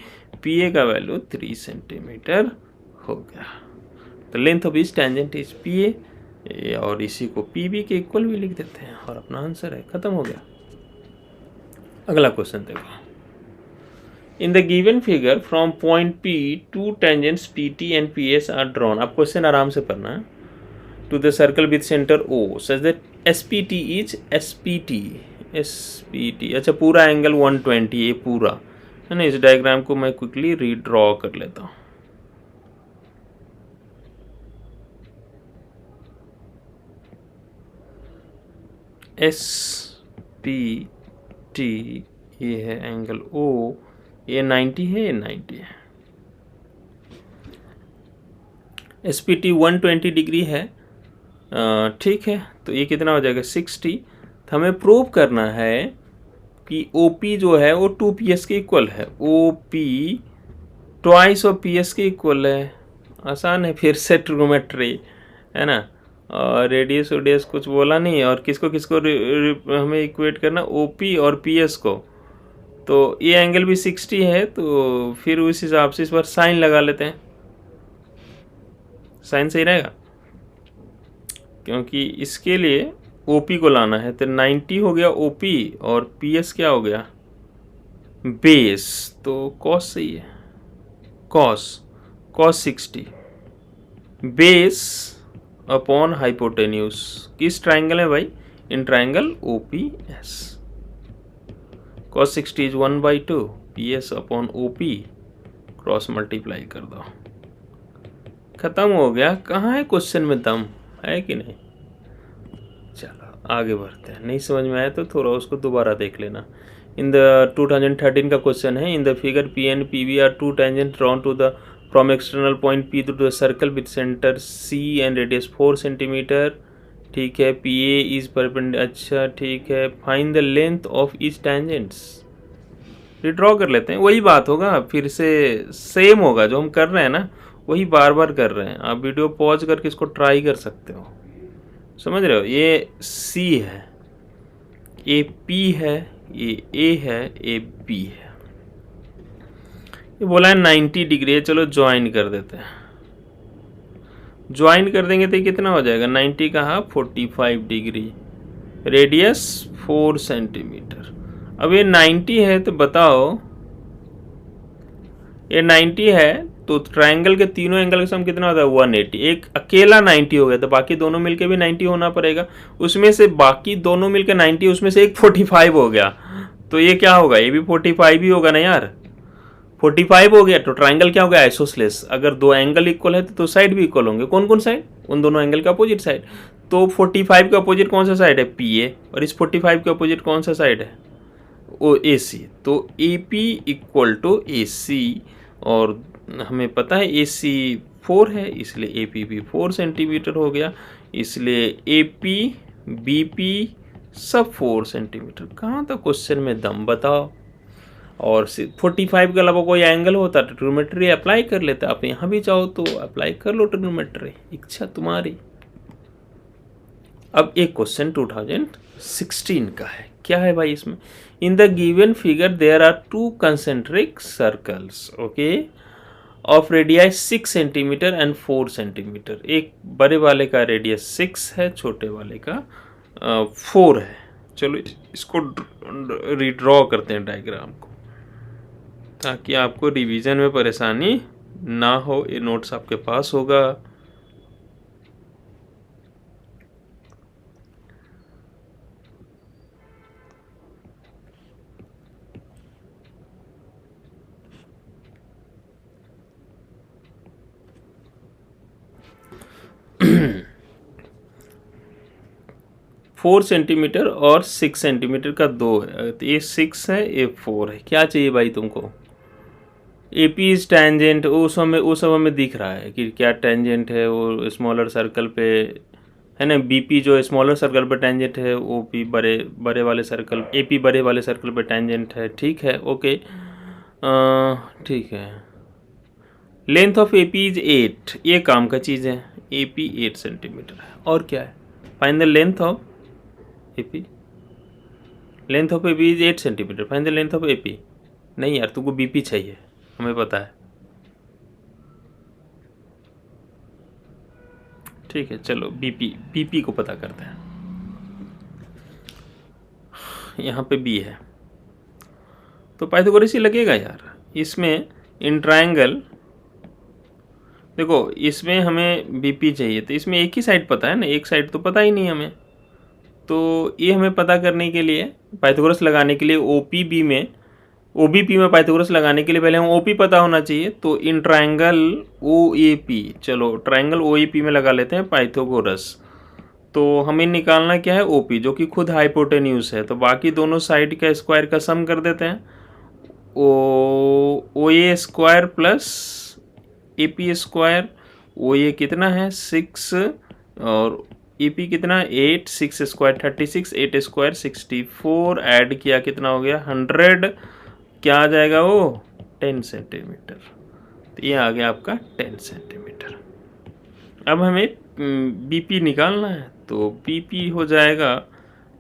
PA का वैल्यू 3 सेंटीमीटर हो गया। तो लेंथ ऑफ इस टेंजेंट इज PA, और इसी को PB के इक्वल भी लिख देते हैं, और अपना आंसर है, खत्म हो गया। अगला क्वेश्चन देखो, in the given figure from point P 2 tangents PT and PS are drawn. आप क्वेश्चन आराम से पढ़ना है। To the circle with center O such that SPT is SPT, अच्छा पूरा एंगल 120 ये पूरा है ना। इस डायग्राम को मैं क्विकली रीड्रॉ कर लेता हूँ। SPT ये है एंगल O, ये 90 है, ये 90 है। SPT 120 डिग्री है, ठीक है। तो ये कितना हो जाएगा 60। तो हमें प्रूव करना है कि OP जो है वो 2PS के इक्वल है। OP twice of P S के इक्वल है, आसान है फिर से ट्रिग्नोमेट्री, है ना। और रेडियस ओडियस कुछ बोला नहीं, और किसको किसको हमें इक्वेट करना, ओ पी और पी एस को। तो ये एंगल भी 60 है, तो फिर उस हिसाब से इस बार साइन लगा लेते हैं, साइन सही रहेगा क्योंकि इसके लिए ओपी को लाना है। तो 90 हो गया ओपी और पीएस क्या हो गया, बेस, तो कॉस सही है, cos cos 60 base upon hypotenuse. किस ट्राइंगल है भाई, in triangle OPS. Cos 60 is 1/2 PS upon OP, cross multiply कर दो, खत्म हो गया। कहाँ है क्वेश्चन में दम, है कि नहीं। चलो आगे बढ़ते हैं, नहीं समझ में आया तो थोड़ा उसको दोबारा देख लेना। इन द 2013 का क्वेश्चन है, in the figure P and P V are two tangent drawn to the from external point P to the circle with center C and radius 4 centimetre. ठीक है, पी ए इज परपेंडिकुलर, अच्छा ठीक है, find the length of each tangents. Redraw कर लेते हैं, वही बात होगा, फिर से सेम होगा जो हम कर रहे हैं ना, वही बार बार कर रहे हैं। आप वीडियो पॉज करके इसको ट्राई कर सकते हो, समझ रहे हो। ये सी है, ए पी है, ये ए है, ए बी है, ये बोला है 90 डिग्री है। चलो ज्वाइन कर देते हैं, ज्वाइन कर देंगे तो ये कितना हो जाएगा, 90 का हाफ 45 डिग्री, रेडियस 4 सेंटीमीटर। अब ये 90 है तो बताओ, ये 90 है तो ट्रायंगल के तीनों एंगल का सम कितना होता है, 180। एक अकेला 90 हो गया तो बाकी दोनों मिलके भी 90 होना पड़ेगा, उसमें से बाकी दोनों मिलके 90, उसमें से एक 45 हो गया, तो ये क्या होगा, ये भी 45 ही होगा ना यार। 45 हो गया तो ट्राइंगल क्या हो गया, आइसोसेलेस। अगर दो एंगल इक्वल है तो साइड भी इक्वल होंगे। कौन कौन साइड, उन दोनों एंगल का अपोजिट साइड। तो 45 का अपोजिट कौन सा साइड है, पी ए, और इस 45 का अपोजिट कौन सा साइड है, ओ ए सी। तो ए पी इक्वल टू ए सी, और हमें पता है ए सी 4 है, इसलिए ए पी भी 4 सेंटीमीटर हो गया, इसलिए ए पी बी पी सब 4 सेंटीमीटर। कहाँ था क्वेश्चन में दम, बताओ। और 45 के अलावा कोई एंगल होता तो ट्रिग्नोमेट्री अप्लाई कर लेते। आप यहाँ भी चाहो तो अप्लाई कर लो ट्रिग्नोमेट्री, इच्छा तुम्हारी। अब एक क्वेश्चन 2016 का है, क्या है भाई इसमें, in the given figure there are two concentric circles, okay, of radius 6 centimetre and 4 centimetre. एक बड़े वाले का रेडियस 6 है, छोटे वाले का 4 है। चलो इसको रिड्रॉ करते हैं डायग्राम को, ताकि आपको रिवीजन में परेशानी ना हो। ये नोट्स आपके पास होगा। फोर सेंटीमीटर और 6 सेंटीमीटर का दो है, तो ये 6 है, ये 4 है। क्या चाहिए भाई तुमको, ए पी इज टेंजेंट, वो सब हमें दिख रहा है कि क्या टेंजेंट है, वो स्मॉलर सर्कल पे है ना। बी पी जो स्मॉलर सर्कल पे टेंजेंट है, ओ पी बड़े वाले सर्कल, ए पी बड़े वाले सर्कल पे टेंजेंट है, ठीक है, ओके, ठीक है। Length of A P is 8, ये काम का चीज़ है, ए पी 8 सेंटीमीटर है। और क्या है, find the length of A P, length of A P is 8 centimetre, find the length of A P. नहीं यार, तुमको बी पी चाहिए, हमें पता है, ठीक है। चलो बीपी को पता करते हैं। यहाँ पे बी है तो पाइथागोरस ही लगेगा यार। इसमें इन ट्रायंगल देखो, इसमें हमें बीपी चाहिए, तो इसमें एक ही साइड पता है ना, एक साइड तो पता ही नहीं हमें। तो ये हमें पता करने के लिए, पाइथागोरस लगाने के लिए ओपीबी में, ओबीपी में पाइथागोरस लगाने के लिए पहले हम ओपी पता होना चाहिए। तो in triangle O A P, चलो ट्रायंगल ओ ए पी में लगा लेते हैं पाइथागोरस। तो हमें निकालना क्या है, ओपी, जो कि खुद हाइपोटेन्यूज है। तो बाकी दोनों साइड का स्क्वायर का सम कर देते हैं, O A square plus A P square. O A कितना है 6, और ए पी कितना 8, 6 स्क्वायर 36, 8 स्क्वायर 64, ऐड किया कितना हो गया 100, क्या आ जाएगा वो 10 सेंटीमीटर। तो ये आ गया आपका 10 सेंटीमीटर। अब हमें बीपी निकालना है, तो बीपी हो जाएगा,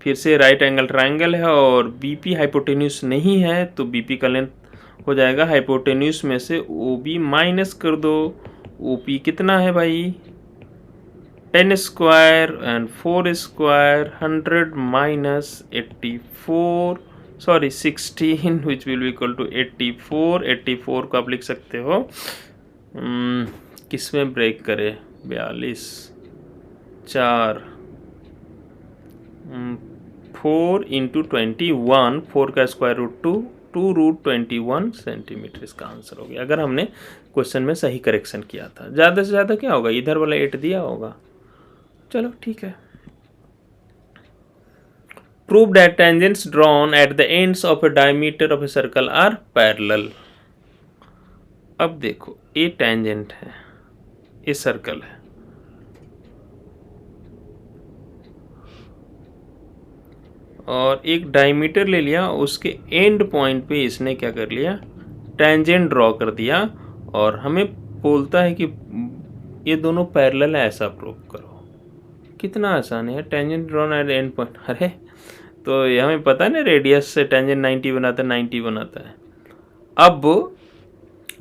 फिर से राइट एंगल ट्रायंगल है और बीपी हाइपोटेन्यूस नहीं है, तो बीपी का लेंथ हो जाएगा हाइपोटेन्यूस में से ओबी माइनस कर दो। ओपी कितना है भाई, 10 square and 4 square 100 minus 84 sorry 16 which will be equal to 84। 84 को आप लिख सकते हो किस में ब्रेक करे, 42 4 4 इंटू 21, 4 का स्क्वायर रूट 2 रूट 21 सेंटीमीटर इसका आंसर हो गया, अगर हमने क्वेश्चन में सही करेक्शन किया था। ज़्यादा से ज़्यादा क्या होगा, इधर वाला 8 दिया होगा। चलो ठीक है। Prove that tangents drawn at the ends of a diameter of a circle are parallel. अब देखो ये टेंजेंट है, ये सर्कल है, और एक डायमीटर ले लिया, उसके एंड पॉइंट पे इसने क्या कर लिया, टेंजेंट ड्रॉ कर दिया, और हमें बोलता है कि ये दोनों पैरेलल है, ऐसा प्रूव करो। कितना आसान है, tangent drawn eight and point. अरे तो ये हमें पता है ना, रेडियस से टेंजेंट 90 बनाता है, 90 बनाता है। अब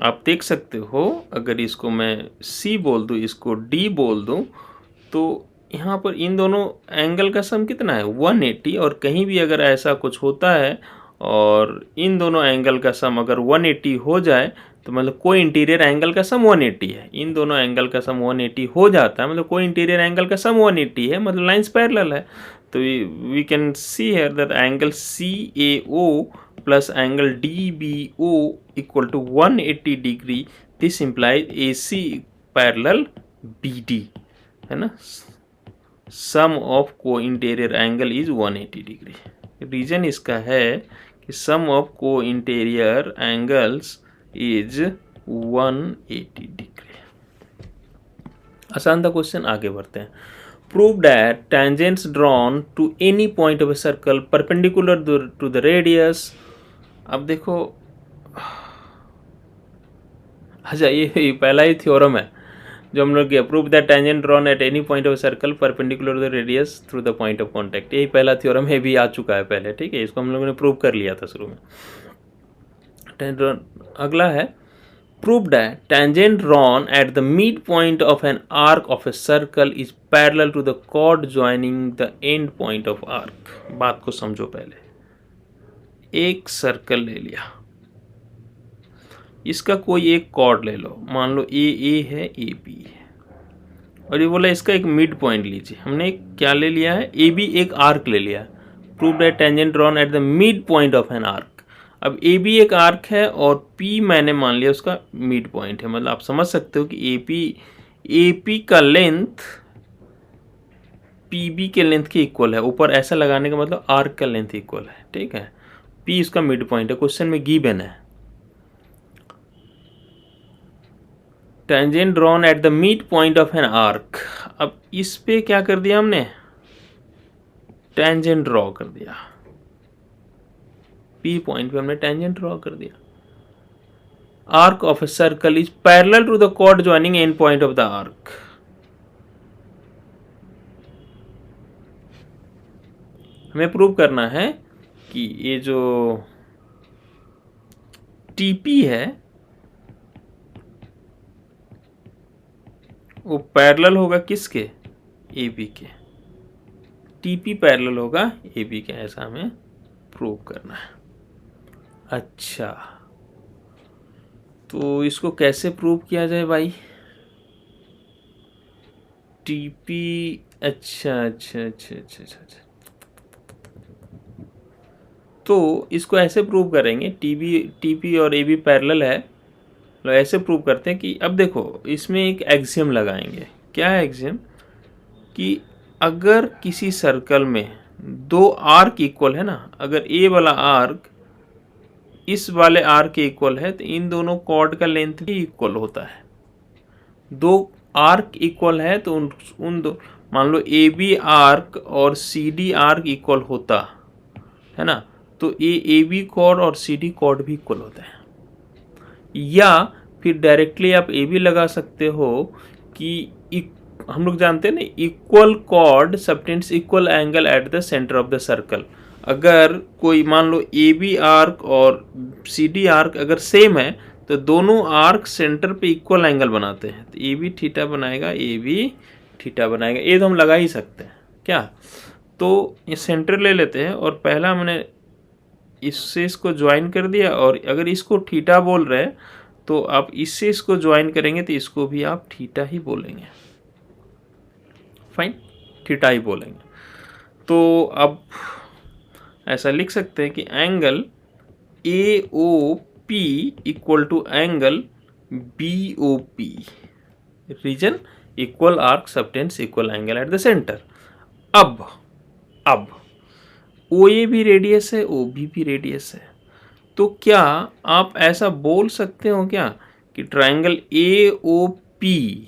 आप देख सकते हो, अगर इसको मैं C बोल दूँ, इसको D बोल दूँ, तो यहाँ पर इन दोनों एंगल का सम कितना है, 180। और कहीं भी अगर ऐसा कुछ होता है और इन दोनों एंगल का सम अगर 180 हो जाए, तो मतलब कोई इंटीरियर एंगल का सम 180 है। इन दोनों एंगल का सम 180 हो जाता है, मतलब कोई इंटीरियर एंगल का सम 180 है, मतलब लाइंस पैरेलल है। तो we can see here that angle CAO plus angle DBO equal to 180 degree. This implies AC parallel BD, है ना। सम ऑफ को interior angle is 180 degree. Reason इसका है कि सम ऑफ को इंटीरियर एंगल्स इज 180 डिग्री। आसान था question, आगे बढ़ते हैं। Prove that tangents drawn to any point of a circle perpendicular to the radius. अब देखो, अच्छा ये पहला ही थ्योरम है जो हम लोग prove that tangent drawn at any point of circle perpendicular to the radius through the point of contact. यही पहला थ्योरम है, भी आ चुका है पहले, ठीक है। इसको हम लोगों ने प्रूव कर लिया था शुरू में। अगला है, prove that tangent drawn at the mid point of an arc of a circle is parallel to the chord joining the end point of arc. बात को समझो पहले। एक सर्कल ले लिया, इसका कोई एक कॉर्ड ले लो, मान लो ए है, ए बी है, और ये बोला इसका एक मिड पॉइंट लीजिए। हमने क्या ले लिया है, ए बी एक आर्क ले लिया। Prove that tangent drawn at the mid point of an arc. अब ए बी एक आर्क है और पी मैंने मान लिया उसका मिड पॉइंट है, मतलब आप समझ सकते हो कि ए पी का लेंथ पी बी के लेंथ के इक्वल है। ऊपर ऐसा लगाने का मतलब आर्क का लेंथ इक्वल है, ठीक है। पी इसका मिड पॉइंट है, क्वेश्चन में गिवन है। Tangent drawn at the mid point of an arc. अब इस पे क्या कर दिया हमने, टेंजेंट ड्रॉ कर दिया। पी पॉइंट पे हमने टेंजेंट ड्रॉ कर दिया। Arc of a circle is parallel to the chord joining end point of the arc. हमें प्रूव करना है कि ये जो टीपी है वो पैरेलल होगा किसके, ए बी के। टीपी पैरेलल होगा ए बी के, ऐसा हमें प्रूव करना है। अच्छा, तो इसको कैसे प्रूव किया जाए भाई, टीपी। अच्छा, तो इसको ऐसे प्रूव करेंगे, टीपी और ए बी पैरेलल है, तो ऐसे प्रूव करते हैं कि अब देखो इसमें एक एक्सियम लगाएंगे। क्या है एक्सियम, कि अगर किसी सर्कल में दो आर्क इक्वल है ना, अगर ए वाला आर्क इस वाले आर्क के इक्वल है, तो इन दोनों कॉर्ड का लेंथ भी इक्वल होता है। दो आर्क इक्वल है तो उन दो, मान लो ए बी आर्क और सी डी आर्क इक्वल होता है ना, तो ए बी कॉर्ड और सी डी कॉर्ड भी इक्वल होता है। या फिर डायरेक्टली आप ये भी लगा सकते हो कि हम लोग जानते हैं ना, equal cord subtends equal angle at the centre of the circle. अगर कोई मान लो ए बी आर्क और सी डी आर्क अगर सेम है तो दोनों आर्क सेंटर पे इक्वल एंगल बनाते हैं, तो ए बी थीटा बनाएगा, ए बी थीटा बनाएगा। ये तो हम लगा ही सकते हैं क्या। तो ये सेंटर ले लेते हैं और पहला हमने इससे इसको ज्वाइन कर दिया, और अगर इसको थीटा बोल रहे हैं तो आप इससे इसको ज्वाइन करेंगे तो इसको भी आप थीटा ही बोलेंगे, फाइन, थीटा ही बोलेंगे। तो अब ऐसा लिख सकते हैं कि angle A O P equal to angle B O P, reason equal arc subtends equal angle at the centre. अब ओ ए भी रेडियस है, ओ बी भी रेडियस है, तो क्या आप ऐसा बोल सकते हो क्या कि triangle A O P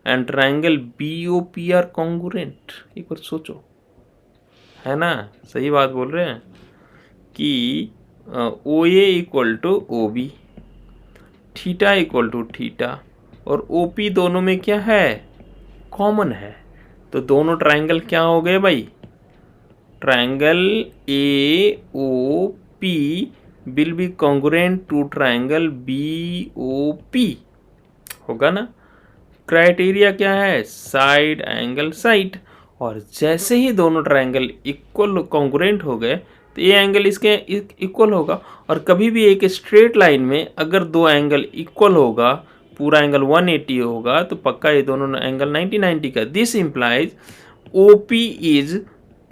and triangle B O P are congruent? एक बार सोचो, है ना, सही बात बोल रहे हैं कि O A equal to O B, theta equal to theta, और ओ पी दोनों में क्या है, कॉमन है। तो दोनों ट्रायंगल क्या हो गए भाई, triangle A O P will be congruent to triangle B O P, होगा ना। क्राइटेरिया क्या है, साइड एंगल साइड, और जैसे ही दोनों ट्रायंगल इक्वल कॉन्ग्रुएंट हो गए तो ये एंगल इसके इक्वल होगा। और कभी भी एक स्ट्रेट लाइन में अगर दो एंगल इक्वल होगा, पूरा एंगल 180 होगा, तो पक्का ये दोनों एंगल 90 का। This implies OP is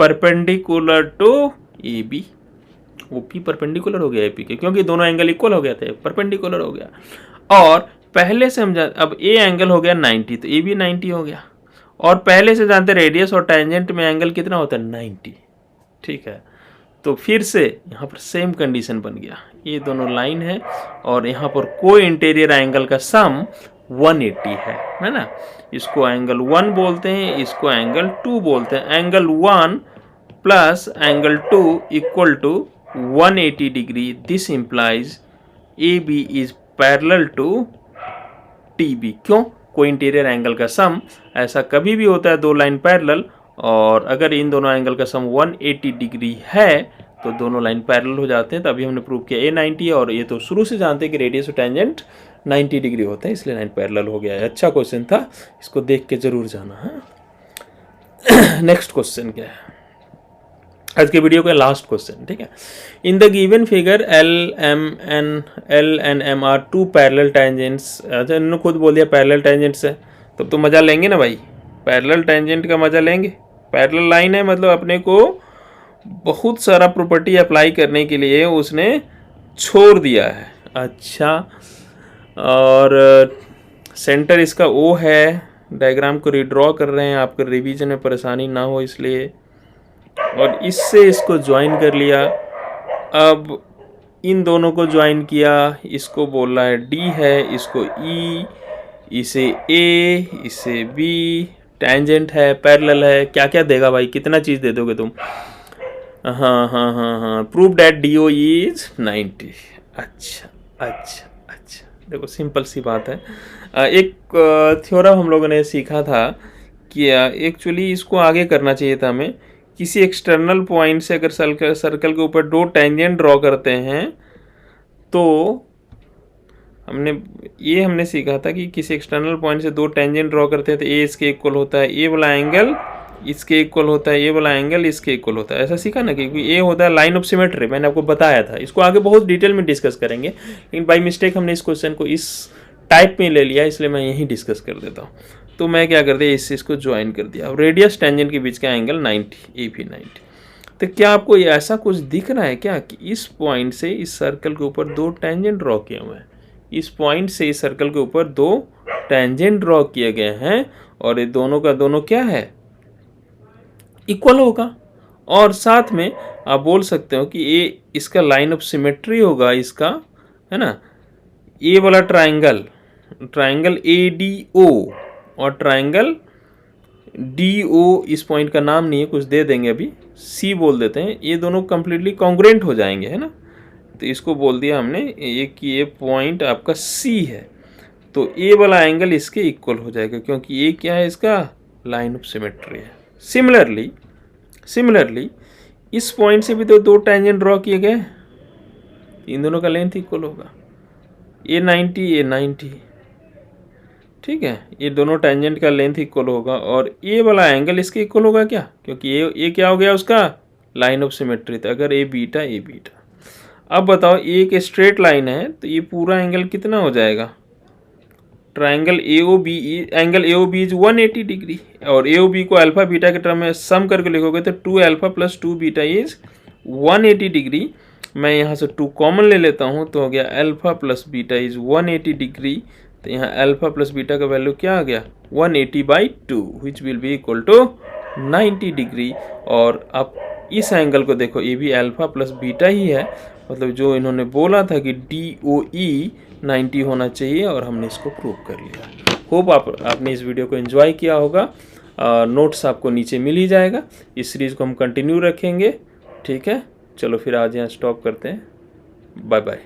perpendicular to AB। OP perpendicular हो गया AP के, क्योंकि दोनों एंगल इक्वल हो गया थे, परपेंडिकुलर हो गया। और पहले से हम अब A एंगल हो गया 90, तो AB 90 हो गया। और पहले से जानते रेडियस और टेंजेंट में एंगल कितना होता है, 90, ठीक है। तो फिर से यहाँ पर सेम कंडीशन बन गया, ये दोनों लाइन है और यहाँ पर कोई इंटीरियर एंगल का सम 180 है ना। इसको एंगल 1 बोलते हैं, इसको एंगल 2 बोलते हैं। Angle 1 plus angle 2 equal to 180 degree. This implies AB is parallel to TB। क्यों, कोई इंटीरियर एंगल का सम, ऐसा कभी भी होता है दो लाइन पैरेलल, और अगर इन दोनों एंगल का सम 180 डिग्री है तो दोनों लाइन पैरेलल हो जाते हैं। तो अभी हमने प्रूव किया A 90 है, और ये तो शुरू से जानते हैं कि रेडियस और टेंजेंट 90 डिग्री होते हैं, इसलिए लाइन पैरेलल हो गया है। अच्छा क्वेश्चन था, इसको देख के जरूर जाना है। नेक्स्ट क्वेश्चन क्या है, आज के वीडियो का लास्ट क्वेश्चन, ठीक है। In the given figure L and M are two parallel tangents. अच्छा, इन्होंने खुद बोल दिया पैरेलल टेंजेंट्स है, तब तो मजा लेंगे ना भाई, पैरेलल टेंजेंट का मजा लेंगे। पैरेलल लाइन है मतलब अपने को बहुत सारा प्रॉपर्टी अप्लाई करने के लिए उसने छोड़ दिया है। अच्छा, और सेंटर इसका O है। डायग्राम को रिड्रॉ कर रहे हैं, आपको रिवीजन में परेशानी ना हो इसलिए, और इससे इसको ज्वाइन कर लिया। अब इन दोनों को ज्वाइन किया, इसको बोल रहा है D है, इसको E, इसे A, इसे B, टेंजेंट है, पैरेलल है। क्या क्या देगा भाई, कितना चीज़ दे दोगे तुम। हाँ, प्रूव दैट DO इज 90। अच्छा, देखो सिंपल सी बात है। एक थ्योरम हम लोगों ने सीखा था कि एक्चुअली इसको आगे करना चाहिए था हमें। किसी एक्सटर्नल पॉइंट से अगर सर्कल के ऊपर दो टेंजेंट ड्रॉ करते हैं तो हमने सीखा था कि किसी एक्सटर्नल पॉइंट से दो टेंजेंट ड्रॉ करते हैं तो ए इसके इक्वल होता है, ए वाला एंगल इसके इक्वल होता है, ए वाला एंगल इसके इक्वल होता है। ऐसा सीखा ना, क्योंकि ए होता है लाइन ऑफ सिमेट्री, मैंने आपको बताया था। इसको आगे बहुत डिटेल में डिस्कस करेंगे, लेकिन बाई मिस्टेक हमने इस क्वेश्चन को इस टाइप में ले लिया, इसलिए मैं यही डिस्कस कर देता हूँ। तो मैं क्या कर दिया, इसको ज्वाइन कर दिया। अब रेडियस टेंजेंट के बीच का एंगल 90, ए भी 90। तो क्या आपको ऐसा कुछ दिख रहा है क्या कि इस पॉइंट से इस सर्कल के ऊपर दो टेंजेंट ड्रॉ किए हुए हैं, इस पॉइंट से इस सर्कल के ऊपर दो टेंजेंट ड्रॉ किए गए हैं, और ये दोनों का दोनों क्या है, इक्वल होगा। और साथ में आप बोल सकते हो कि ये इसका लाइन ऑफ सिमेट्री होगा, इसका है ना। ये वाला ट्राइंगल ADO और ट्राइंगल DO, इस पॉइंट का नाम नहीं है, कुछ दे देंगे अभी, C बोल देते हैं। ये दोनों कंप्लीटली कॉन्ग्रुएंट हो जाएंगे, है ना। तो इसको बोल दिया हमने कि ये पॉइंट आपका सी है, तो ए वाला एंगल इसके इक्वल हो जाएगा, क्योंकि ए क्या है, इसका लाइन ऑफ सिमेट्री है। सिमिलरली इस पॉइंट से भी तो दो टेंजेंट ड्रॉ किए गए, इन दोनों का लेंथ इक्वल होगा, ए 90, ठीक है, ये दोनों टेंजेंट का लेंथ इक्वल होगा, और ए वाला एंगल इसके इक्वल होगा क्या, क्योंकि ये क्या हो गया उसका लाइन ऑफ सिमेट्री था। अगर ए बीटा, अब बताओ ये एक स्ट्रेट लाइन है, तो ये पूरा एंगल कितना हो जाएगा, triangle AOB, angle AOB is 180 degree, और AOB को अल्फा बीटा के टर्म में सम करके लिखोगे तो 2 alpha plus 2 beta is 180 degree. मैं यहाँ से 2 कॉमन ले लेता हूँ, तो हो गया alpha plus beta is 180 degree. तो यहाँ अल्फा प्लस बीटा का वैल्यू क्या आ गया, 180/2 which will be equal to 90 degree. और अब इस एंगल को देखो, ये भी अल्फा प्लस बीटा ही है, मतलब जो इन्होंने बोला था कि DOE 90 होना चाहिए, और हमने इसको प्रूव कर लिया। होप आपने इस वीडियो को एंजॉय किया होगा। नोट्स आपको नीचे मिल ही जाएगा। इस सीरीज़ को हम कंटिन्यू रखेंगे, ठीक है। चलो फिर आज यहाँ स्टॉप करते हैं, बाय बाय।